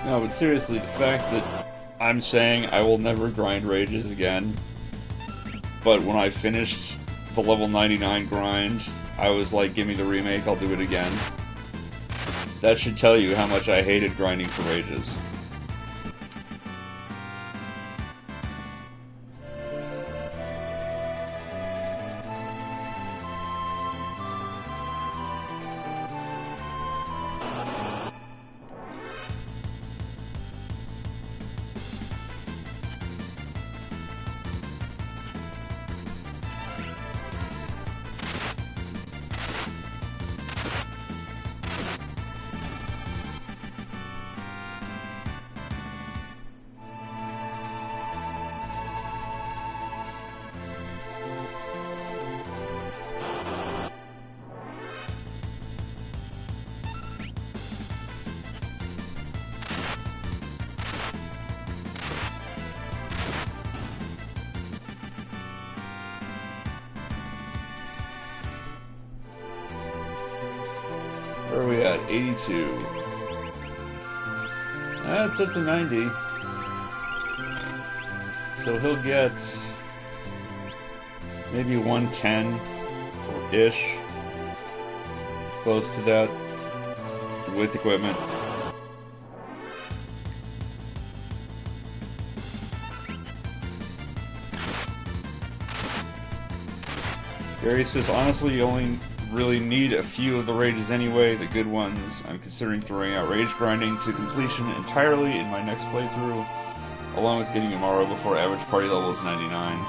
No, but seriously, the fact that I'm saying I will never grind rages again, but when I finished the level 99 grind, I was like, give me the remake, I'll do it again. That should tell you how much I hated grinding for rages. Where are we at? 82. That's up to 90. So he'll get maybe 110-ish. Close to that with equipment. Gary says, honestly, you only really need a few of the rages anyway, the good ones. I'm considering throwing out rage grinding to completion entirely in my next playthrough, along with getting Amaro before average party level is 99.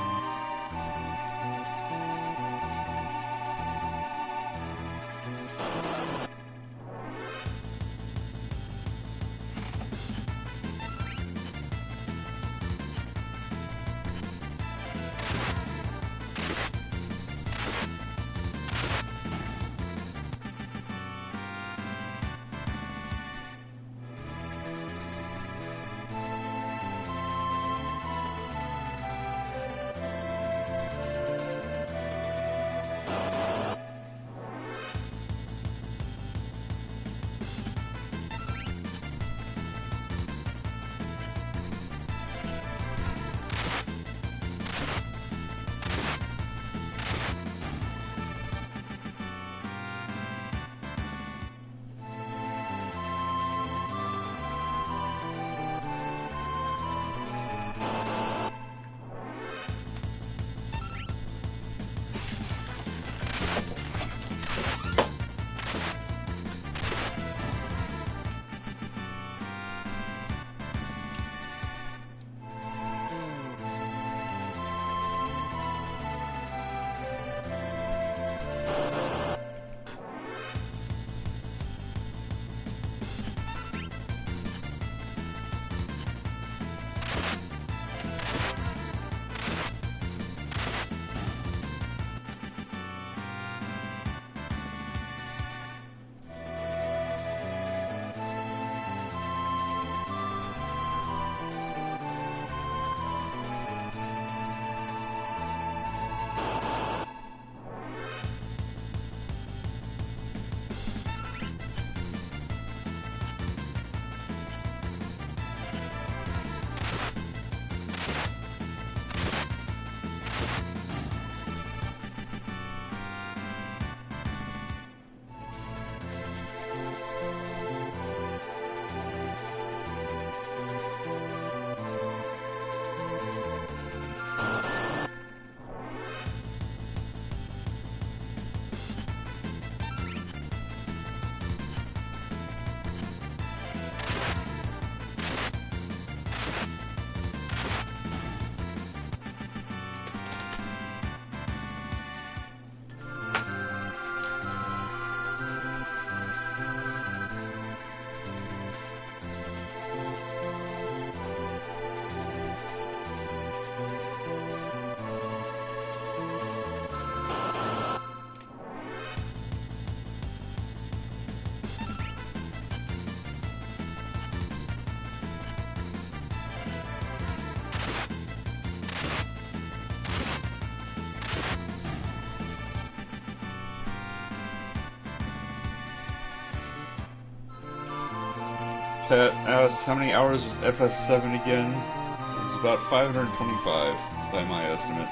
Pat asks, how many hours was FS7 again? It was about 525 by my estimate.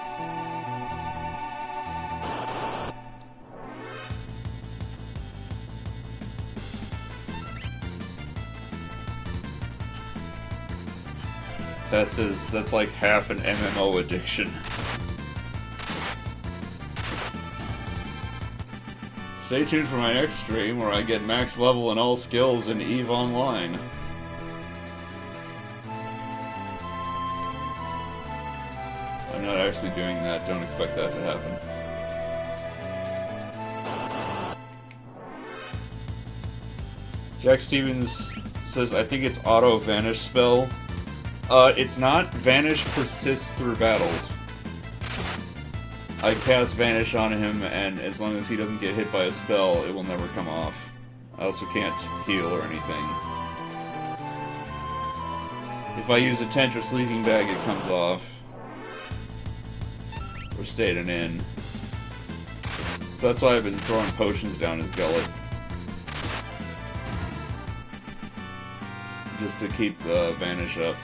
Pat says that's like half an MMO addiction. Stay tuned for my next stream where I get max level in all skills in EVE Online. I'm not actually doing that, don't expect that to happen. Jack Stevens says, I think it's auto vanish spell. It's not. Vanish persists through battles. I cast Vanish on him, and as long as he doesn't get hit by a spell, it will never come off. I also can't heal or anything. If I use a tent or sleeping bag, it comes off. Or staying in. So that's why I've been throwing potions down his gullet. Just to keep the Vanish up.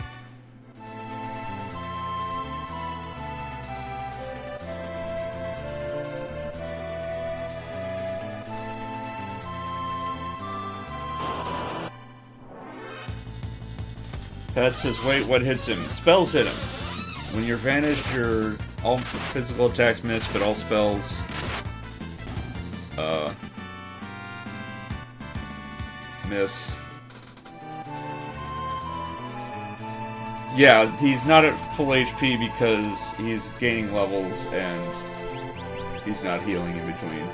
Pat says, wait, what hits him? Spells hit him. When you're vanished, your all physical attacks miss, but all spells miss. Yeah, he's not at full HP because he's gaining levels and he's not healing in between.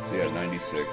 So he had 96.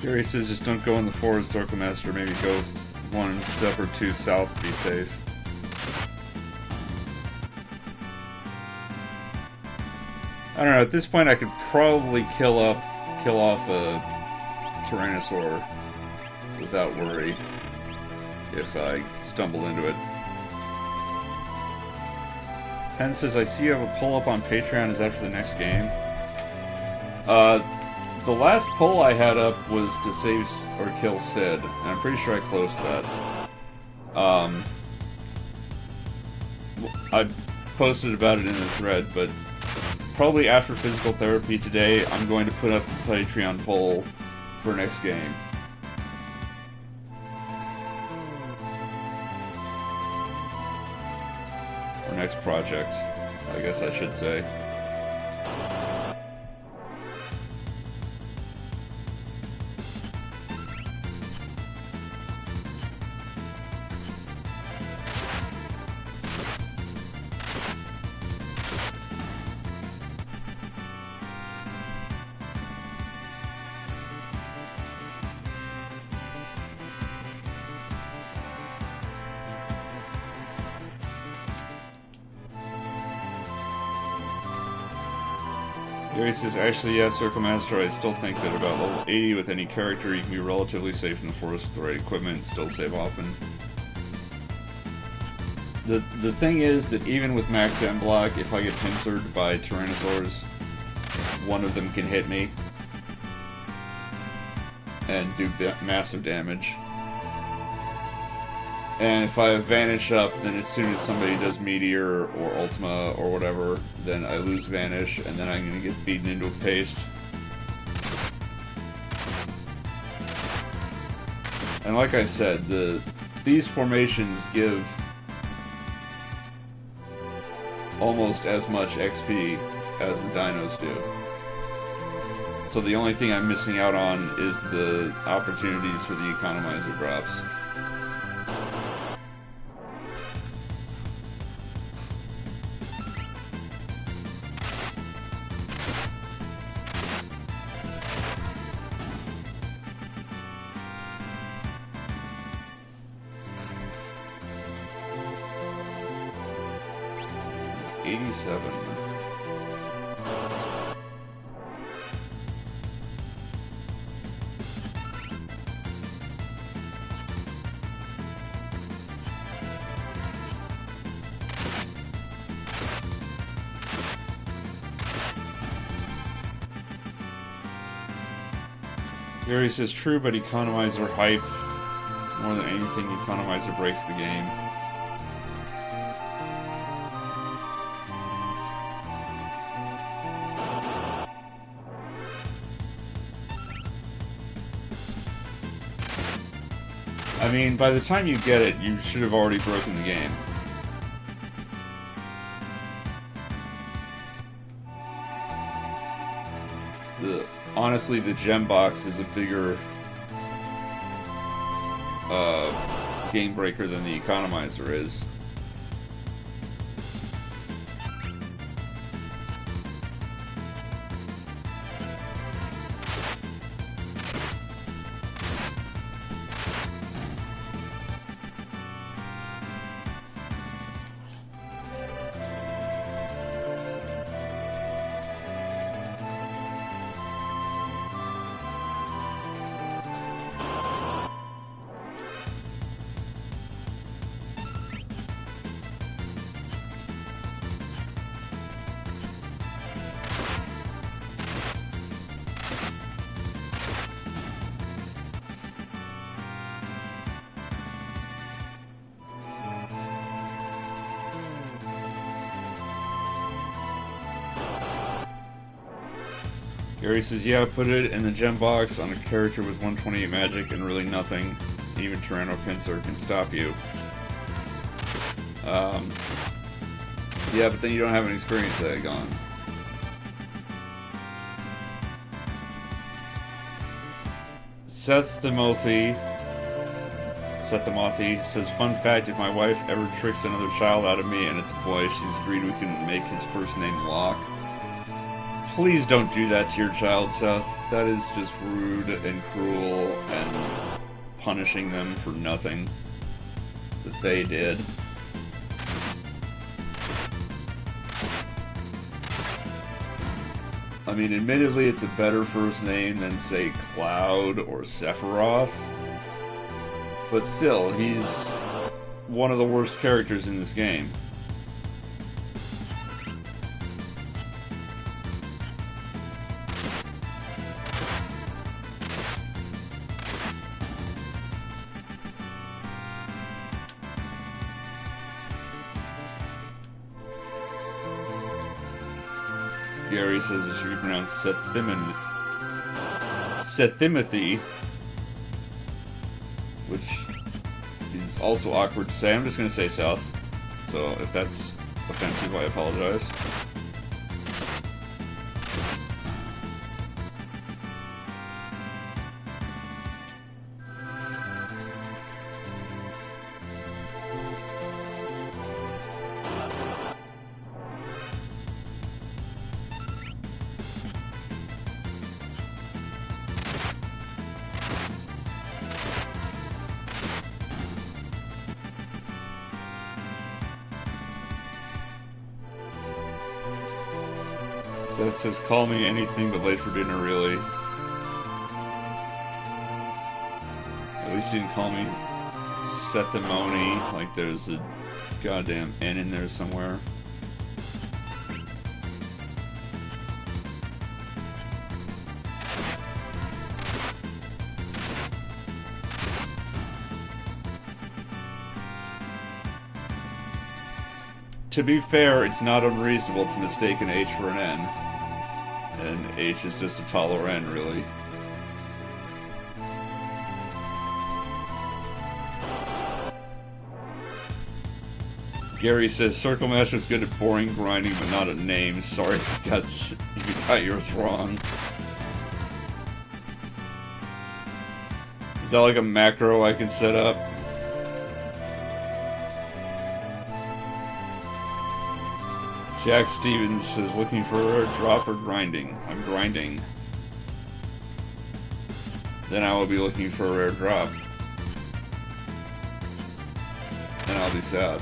Gary says just don't go in the forest, Circle Master. Maybe go one step or two south to be safe. I don't know, at this point I could probably kill off a Tyrannosaur without worry if I stumble into it. Pen says, I see you have a pull-up on Patreon. Is that for the next game? The last poll I had up was to save or kill Sid, and I'm pretty sure I closed that. I posted about it in the thread, but probably after physical therapy today, I'm going to put up the Patreon poll for next game. Or next project, I guess I should say. Gary says, actually, yeah, Circle Master, I still think that about level 80 with any character, you can be relatively safe in the forest with the right equipment and still save often. The thing is that even with max M block, if I get pincered by Tyrannosaurs, one of them can hit me and do massive damage. And if I Vanish up, then as soon as somebody does Meteor or Ultima or whatever, then I lose Vanish, and then I'm going to get beaten into a paste. And like I said, these formations give almost as much XP as the dinos do. So the only thing I'm missing out on is the opportunities for the economizer drops. Gary says true, but economizer hype. More than anything, economizer breaks the game. I mean, by the time you get it, you should have already broken the game. Honestly, the gem box is a bigger game breaker than the economizer is. Gary says, yeah, put it in the gem box on a character with 128 magic and really nothing. Even Tyranno Pinsir can stop you. Yeah, but then you don't have an experience tag on. Seth Timothy says, fun fact, if my wife ever tricks another child out of me and it's a boy, she's agreed we can make his first name Locke. Please don't do that to your child, Seth. That is just rude and cruel and punishing them for nothing that they did. I mean, admittedly, it's a better first name than, say, Cloud or Sephiroth. But still, he's one of the worst characters in this game. Gary says it should be pronounced Sethimothy, which is also awkward to say. I'm just going to say Seth, so if that's offensive, I apologize. Seth says, call me anything but late for dinner, really. At least you didn't call me Sethimony, like there's a goddamn N in there somewhere. To be fair, it's not unreasonable to mistake an H for an N. And H is just a taller N, really. Gary says Circle Master's good at boring grinding, but not at names. Sorry if you got yours wrong. Is that like a macro I can set up? Jack Stevens says looking for a drop or grinding. I'm grinding. Then I will be looking for a rare drop. And I'll be sad.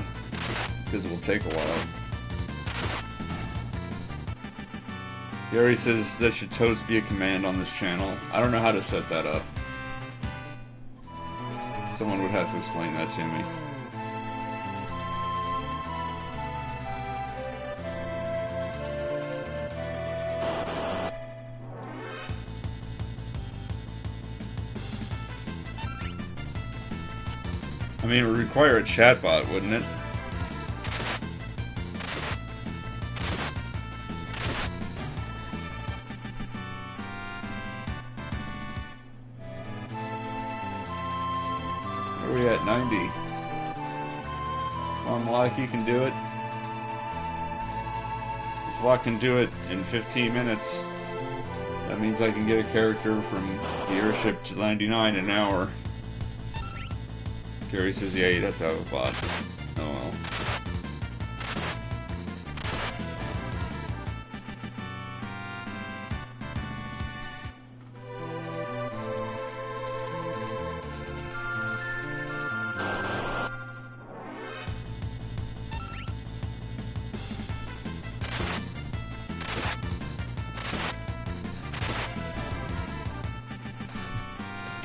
Because it will take a while. Gary says that should toast be a command on this channel. I don't know how to set that up. Someone would have to explain that to me. I mean, it would require a chatbot, wouldn't it? Where are we at? 90. Come on, Lock, you can do it. If Lock can do it in 15 minutes, that means I can get a character from the airship to 99 in an hour. Gary says, yeah, you'd have to have a bot. Oh well.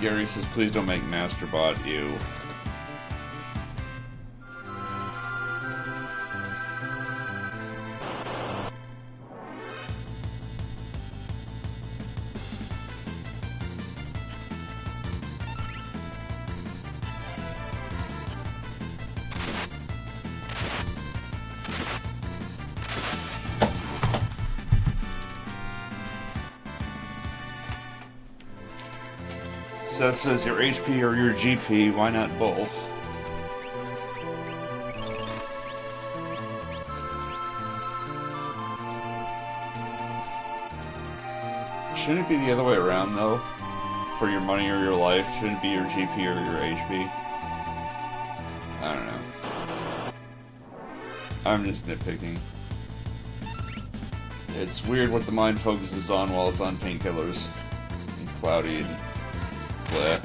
Gary says, please don't make MasterBot you. Seth says your HP or your GP, why not both? Shouldn't it be the other way around though? For your money or your life, shouldn't it be your GP or your HP? I don't know. I'm just nitpicking. It's weird what the mind focuses on while it's on painkillers. And cloudy and blah.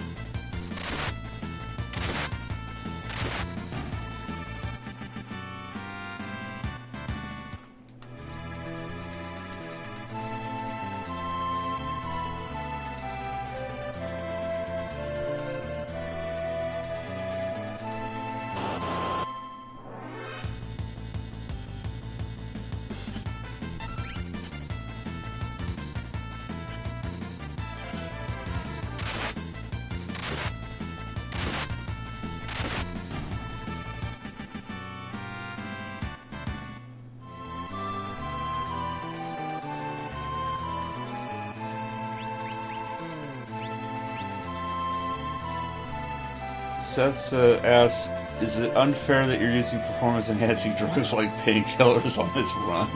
Seth asks, is it unfair that you're using performance-enhancing drugs like painkillers on this run?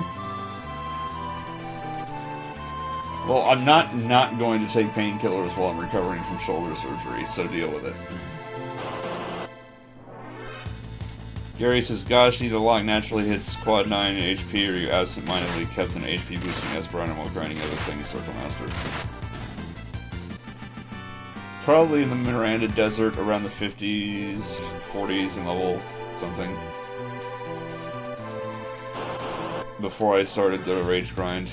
Well, I'm not going to take painkillers while I'm recovering from shoulder surgery, so deal with it. Gary says, gosh, either Locke naturally hits quad 9 HP or you absent-mindedly kept an HP boosting Esperanto while grinding other things, Circle Master. Probably in the Miranda Desert around the 50s, 40s in level something. Before I started the rage grind.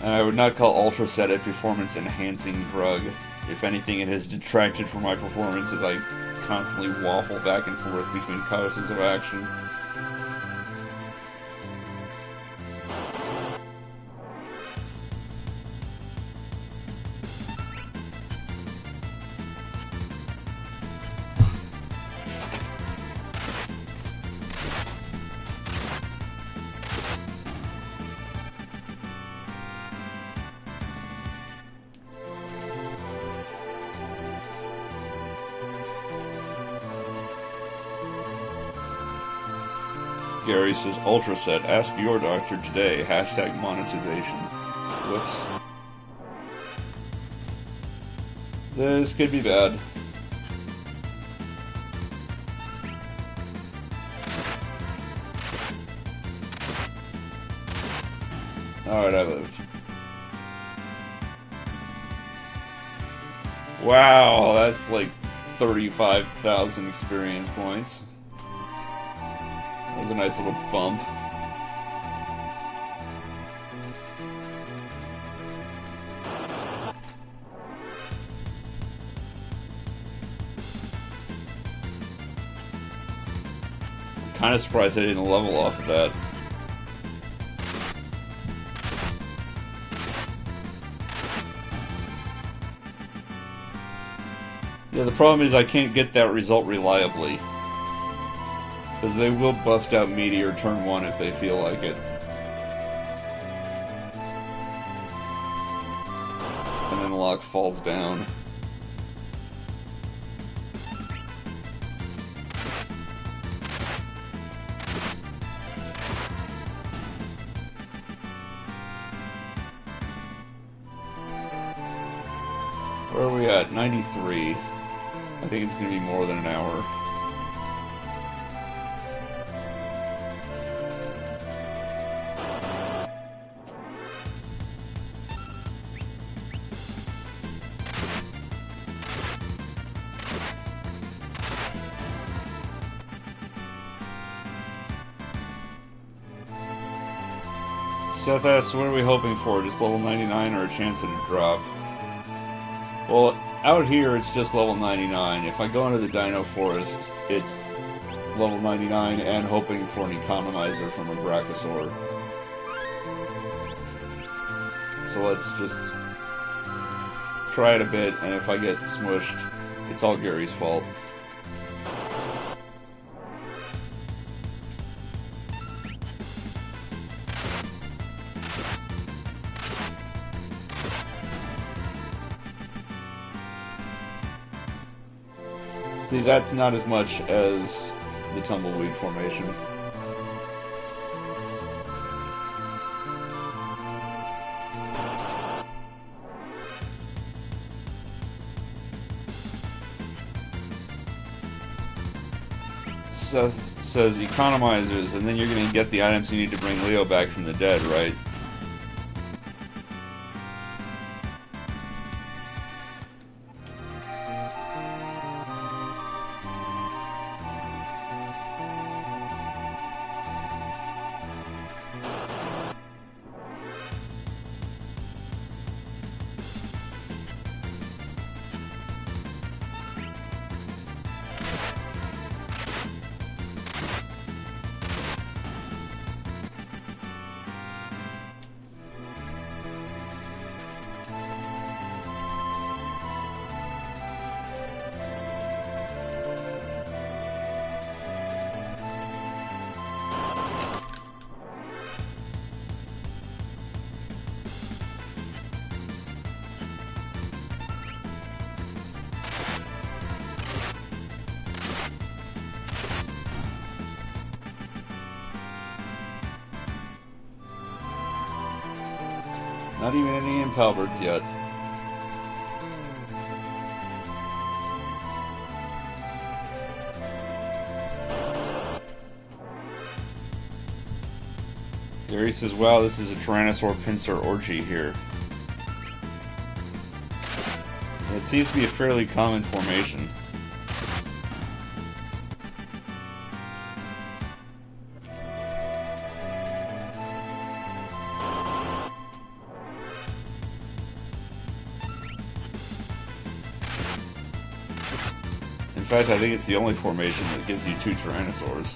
And I would not call Ultra Set a performance enhancing drug. If anything, it has detracted from my performance as I constantly waffle back and forth between courses of action. Gary says, Ultra Set, ask your doctor today. Hashtag monetization. Whoops. This could be bad. Alright, I lived. Wow, that's like 35,000 experience points. That was a nice little bump. I'm kind of surprised I didn't level off of that. Yeah, the problem is I can't get that result reliably. Because they will bust out Meteor turn 1 if they feel like it. And then Locke falls down. Where are we at? 93. I think it's going to be more than an hour. Seth asks, what are we hoping for? Just level 99 or a chance at a drop? Well, out here it's just level 99. If I go into the Dino Forest, it's level 99 and hoping for an economizer from a Brachiosaur. So let's just try it a bit, and if I get smushed, it's all Gary's fault. See, that's not as much as the Tumbleweed formation. Seth says economizers, and then you're going to get the items you need to bring Leo back from the dead, right? Not even any Impalberts yet. Gary says, wow, this is a Tyrannosaur pincer orgy here. It seems to be a fairly common formation. In fact, I think it's the only formation that gives you 2 Tyrannosaurs.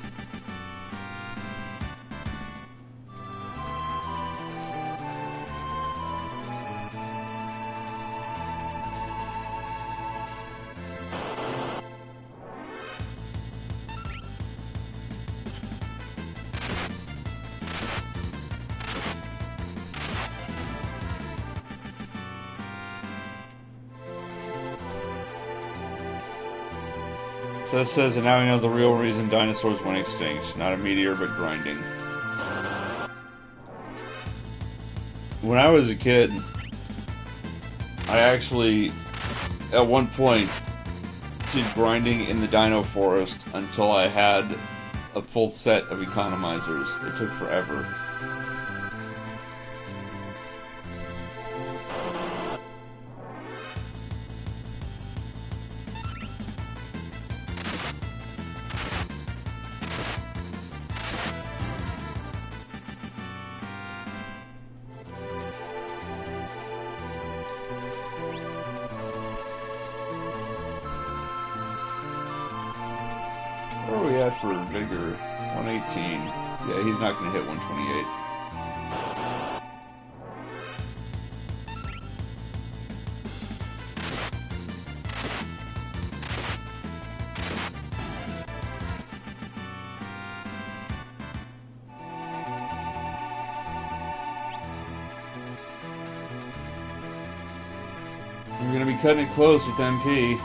So it says, and now we know the real reason dinosaurs went extinct. Not a meteor, but grinding. When I was a kid, I actually, at one point, did grinding in the dino forest until I had a full set of economizers. It took forever. Where are we at for vigor? 118. Yeah, he's not going to hit 128. We're going to be cutting it close with MP.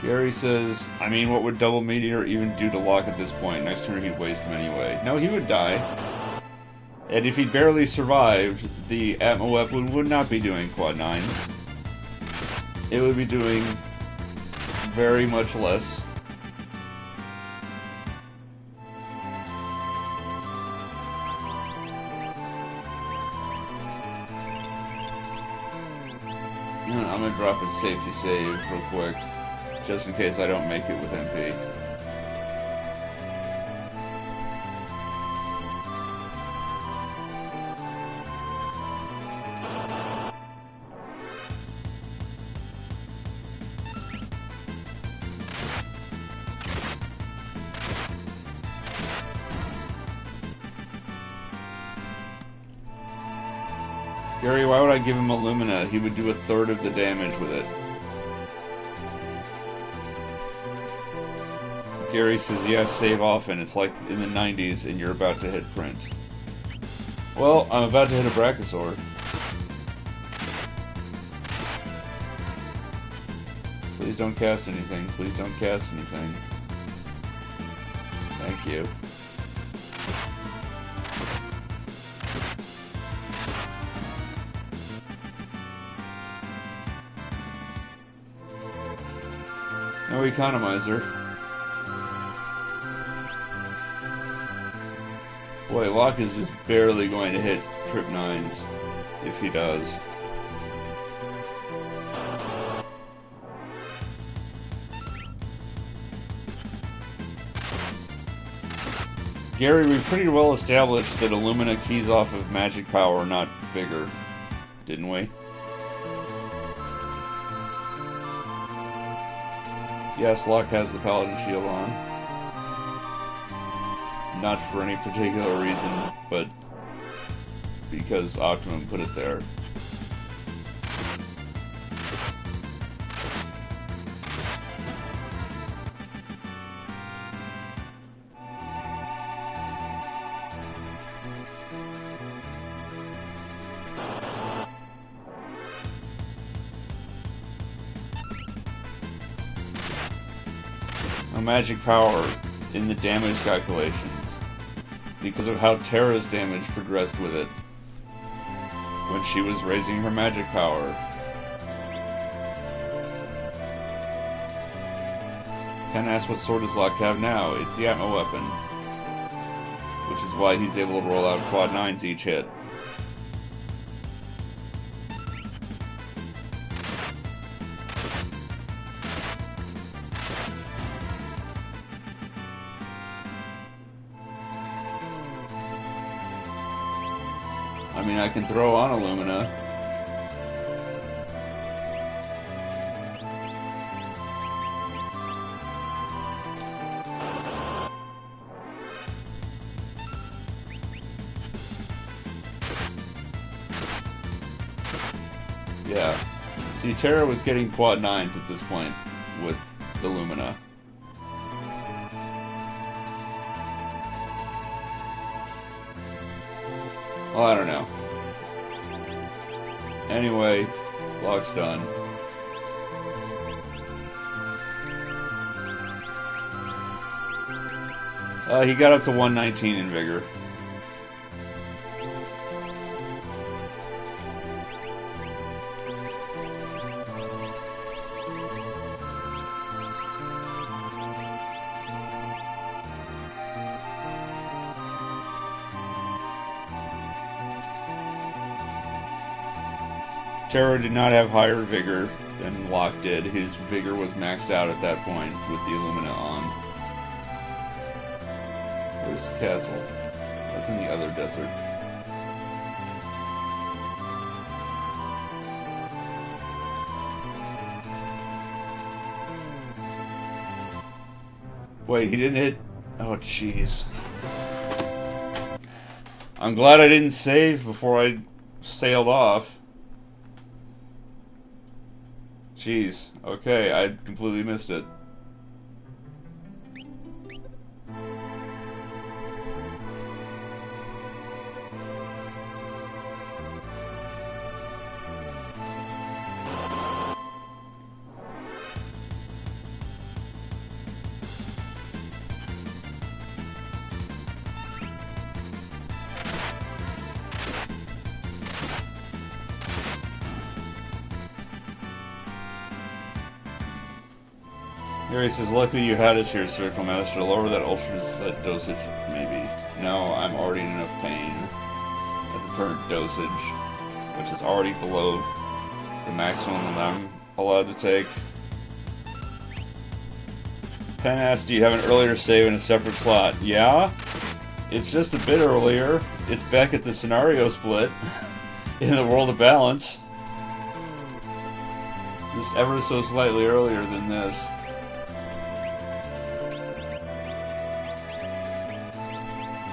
Gary says, I mean, what would Double Meteor even do to Locke at this point? Next turn he'd waste him anyway. No, he would die. And if he barely survived, the Atmo weapon would not be doing quad 9s. It would be doing very much less. You know, I'm gonna drop a safety save real quick, just in case I don't make it with MP. Gary, why would I give him Illumina? He would do a third of the damage with it. Gary says, yeah, save often. It's like in the 90s and you're about to hit print. Well, I'm about to hit a Brachiosaur. Please don't cast anything. Please don't cast anything. Thank you. No economizer. Boy, Locke is just barely going to hit trip 9s, if he does. Gary, we pretty well established that Illumina keys off of magic power, not vigor, didn't we? Yes, Locke has the Paladin shield on. Not for any particular reason, but because Optimum put it there. No magic power in the damage calculations because of how Terra's damage progressed with it when she was raising her magic power. Ken asks what sword does Locke have now? It's the Atmo weapon, which is why he's able to roll out quad 9s each hit. I mean, I can throw on Illumina. Yeah. See, Terra was getting quad 9s at this point with Illumina. Well, I don't know. Anyway, Locke's done. He got up to 119 in vigor. Terror did not have higher vigor than Locke did. His vigor was maxed out at that point with the Illumina on. Where's the castle? That's in the other desert. Wait, he didn't hit... Oh, jeez. I'm glad I didn't save before I sailed off. Jeez. Okay, I completely missed it. Here he says, luckily you had us here, Circle Master. Lower that ultra dosage, maybe. No, I'm already in enough pain at the current dosage, which is already below the maximum that I'm allowed to take. Penn asks, do you have an earlier save in a separate slot? Yeah? It's just a bit earlier. It's back at the scenario split in the World of Balance. Just ever so slightly earlier than this.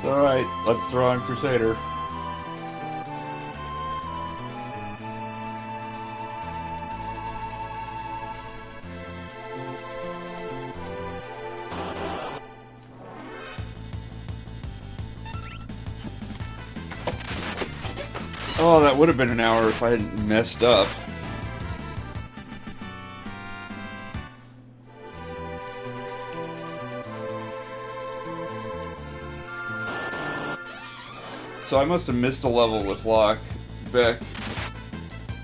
Alright, let's throw on Crusader. Oh, that would have been an hour if I hadn't messed up. So I must have missed a level with Locke back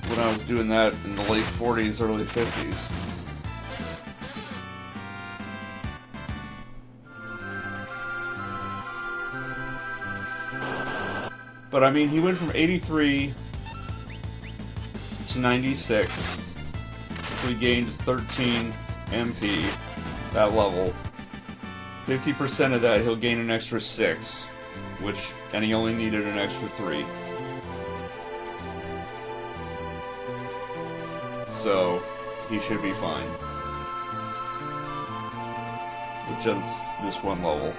when I was doing that in the late 40s, early 50s. But I mean, he went from 83 to 96, so he gained 13 MP that level. 50% of that, he'll gain an extra 6. And he only needed an extra 3. So, he should be fine. With just this one level.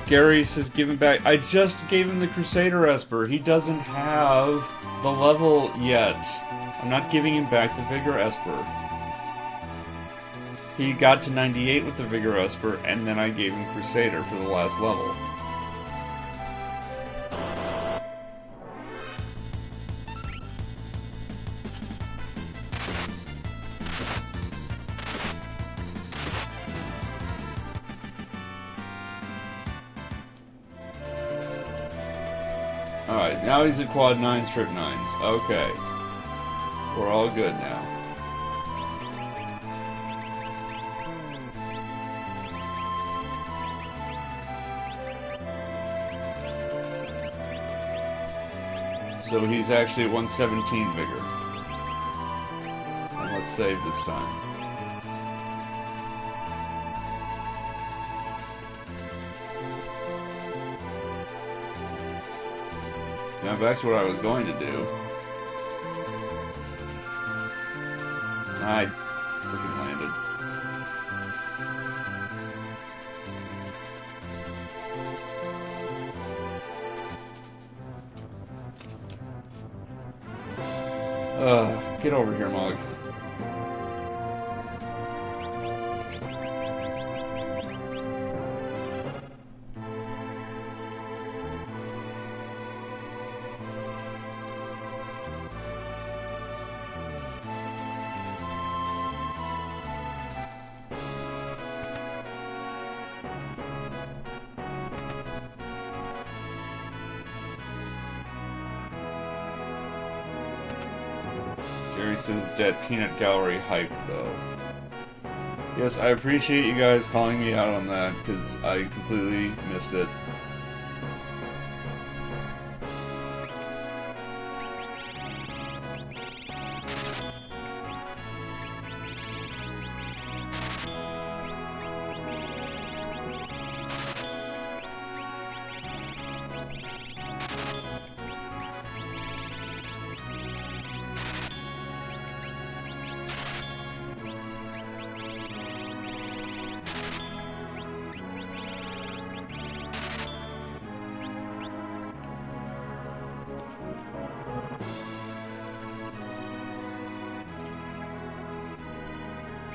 Gary says, give him back. I just gave him the Crusader Esper. He doesn't have the level yet. I'm not giving him back the Vigor Esper. He got to 98 with the Vigor Esper, and then I gave him Crusader for the last level. Alright, now he's at quad 9, strip 9s. Okay. We're all good now. So he's actually at 117 vigor. And let's save this time. Now back to what I was going to do. I freaking landed. Get over here, Mog. Gary says that peanut gallery hype, though. Yes, I appreciate you guys calling me out on that, because I completely missed it.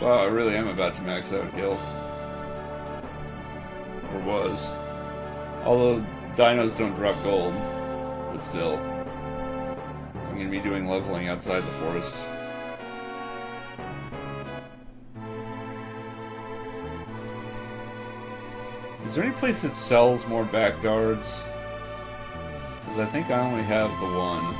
Wow, I really am about to max out Gil. Or was. Although dinos don't drop gold. But still. I'm gonna be doing leveling outside the forest. Is there any place that sells more back guards? Because I think I only have the one.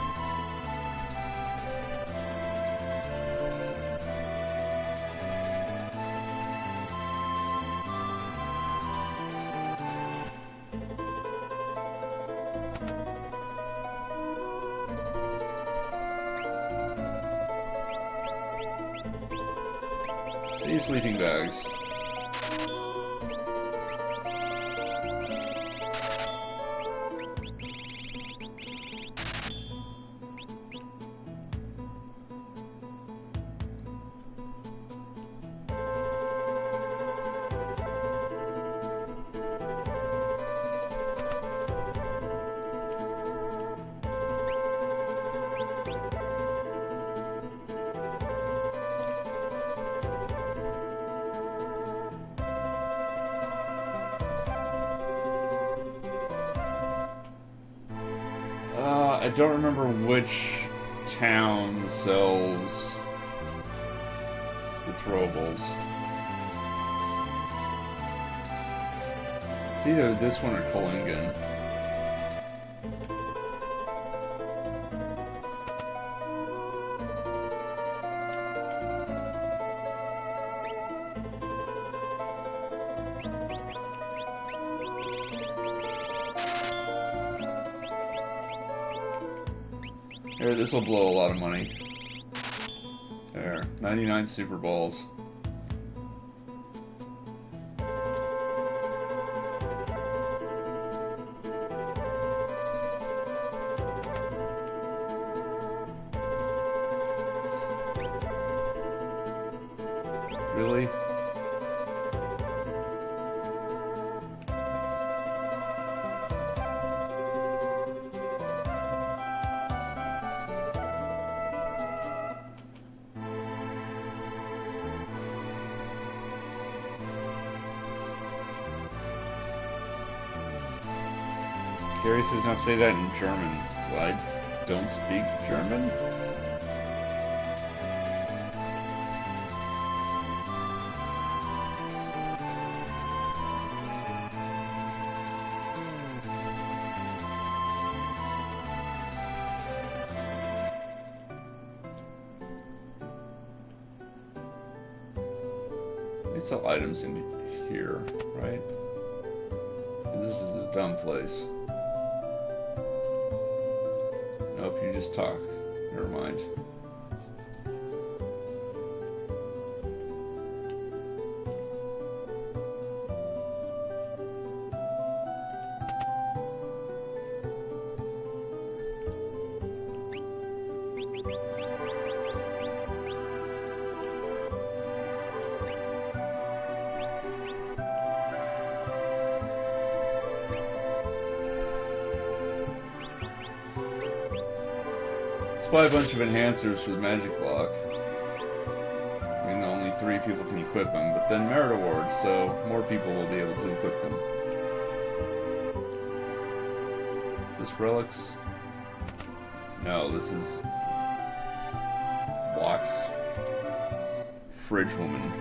These sleeping bags. I don't remember which town sells the throwables. It's either this one or Kolingen. Here, this will blow a lot of money. There, 99 Super Balls. Really? Gary says not say that in German. Well, I don't speak German? They sell items in here, right? This is a dumb place. Nope, you just talk. Never mind. Buy a bunch of enhancers for the magic block. I mean, only 3 people can equip them, but then merit awards, so more people will be able to equip them. Is this relics? No, this is blocks. Fridge woman.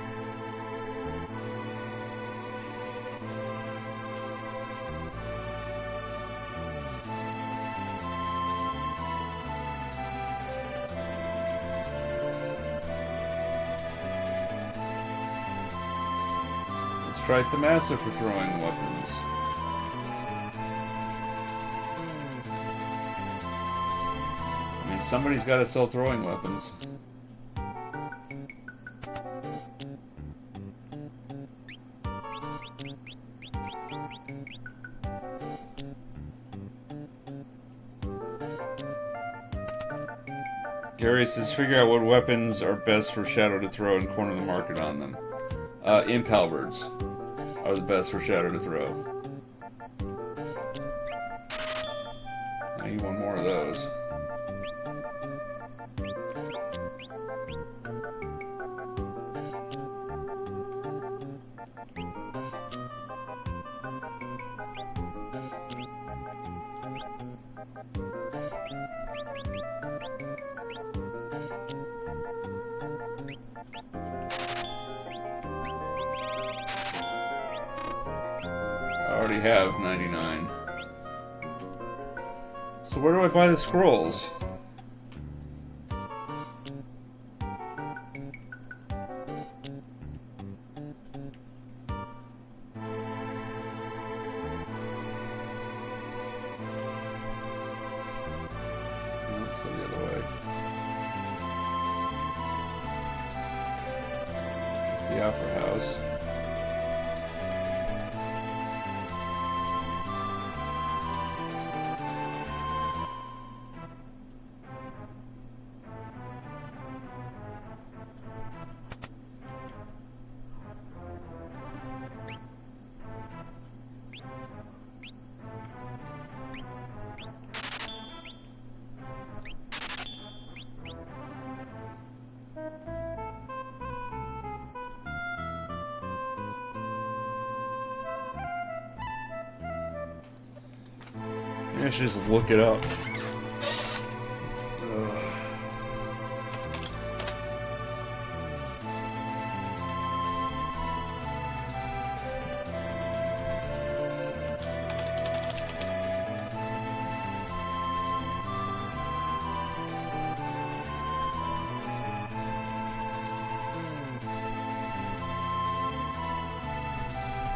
Strike the master for throwing weapons. I mean, somebody's got to sell throwing weapons. Gary says, figure out what weapons are best for Shadow to throw and corner the market on them. Imp halberds are the best for Shadow to throw. I need one more of those. I already have 99. So where do I buy the scrolls? Let's go the other way. It's the Opera House. I should just look it up.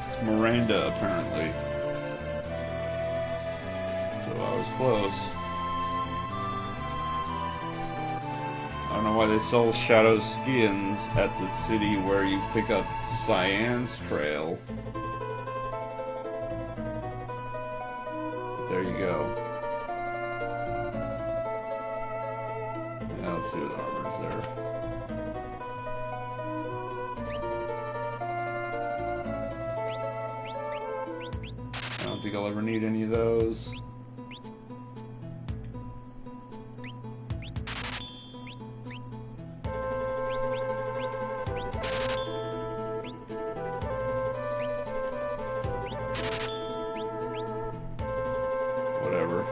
It's Miranda, apparently. So I was close. I don't know why they sell Shadow skins at the city where you pick up Cyan's trail. But there you go. Now let's see what armor's there. I don't think I'll ever need any of those. Whatever.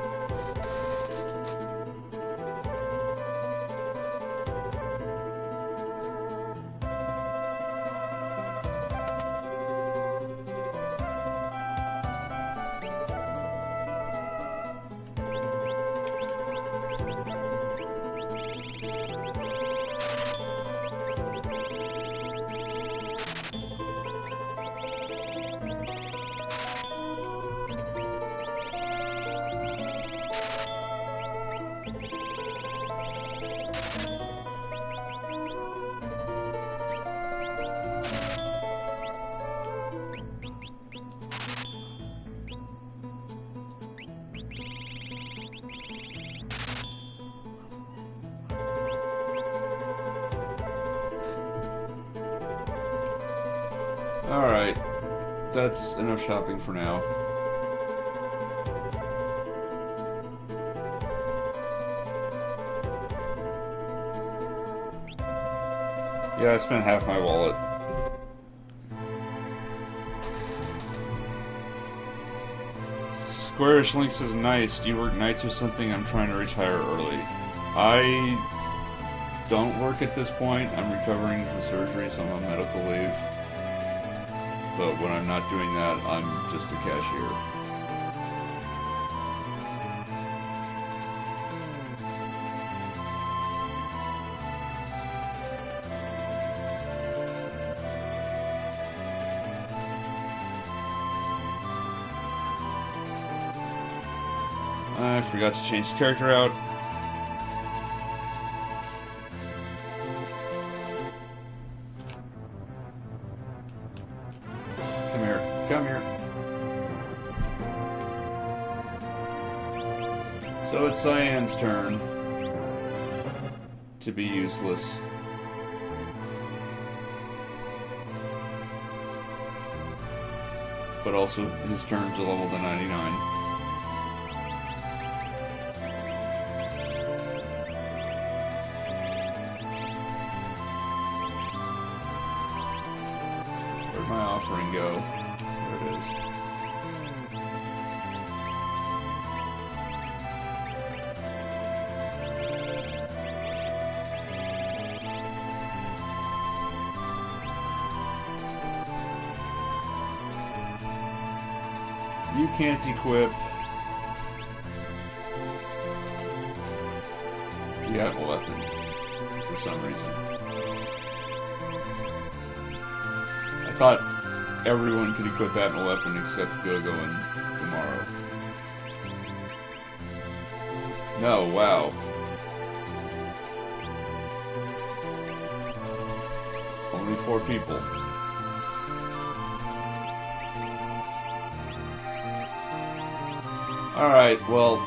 Alright, that's enough shopping for now. Yeah, I spent half my wallet. Squarish Link says, nice. Do you work nights or something? I'm trying to retire early. I don't work at this point. I'm recovering from surgery, so I'm on medical leave. But when I'm not doing that, I'm just a cashier. I forgot to change the character out. Come here. Come here. So it's Cyan's turn to be useless. But also his turn to level to 99. Where'd my offering go? There it is. You can't equip the Atma weapon for some reason. I thought everyone could equip Atma weapon except Gogo and Tomorrow. No, wow. Only 4 people. Alright, well,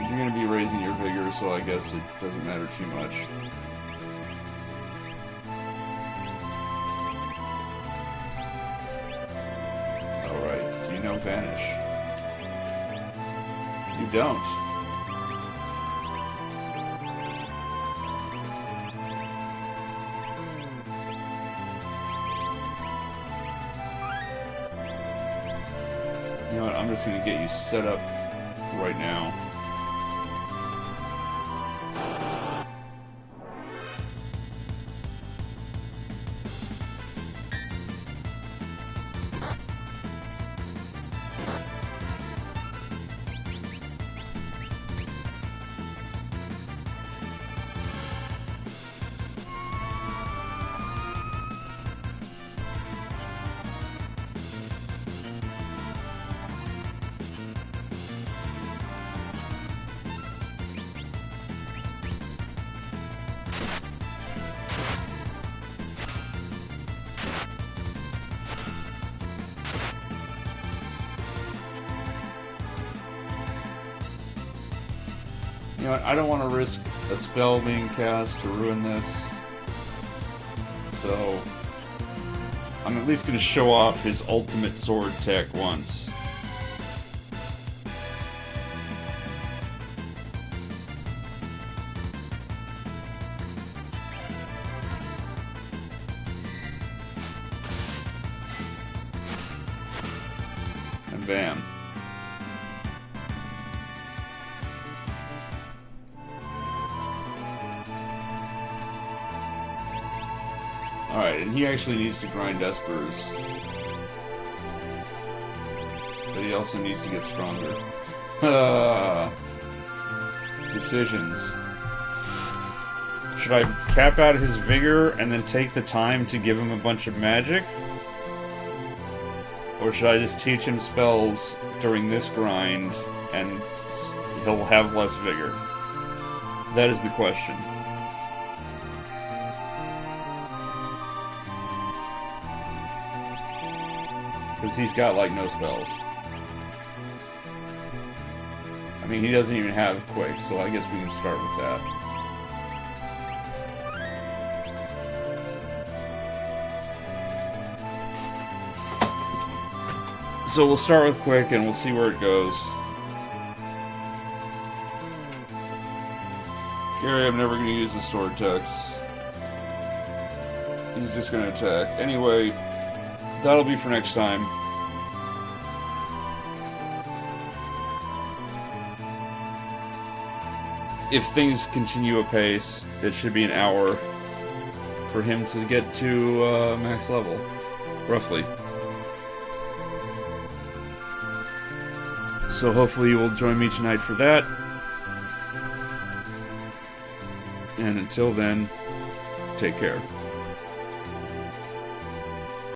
you're going to be raising your vigor, so I guess it doesn't matter too much. Alright, do you know Vanish? You don't. You know what, I'm just going to get you set up right now. You know what, I don't want to risk a spell being cast to ruin this. So, I'm at least going to show off his ultimate sword tech once. And bam. Alright, and he actually needs to grind Espers. But he also needs to get stronger. Decisions. Should I cap out his vigor and then take the time to give him a bunch of magic? Or should I just teach him spells during this grind and he'll have less vigor? That is the question. Because he's got, like, no spells. I mean, he doesn't even have Quake, so I guess we can start with that. So we'll start with Quick and we'll see where it goes. Gary, I'm never going to use the sword text. He's just going to attack. Anyway, that'll be for next time. If things continue apace, it should be an hour for him to get to max level, roughly. So hopefully you will join me tonight for that. And until then, take care.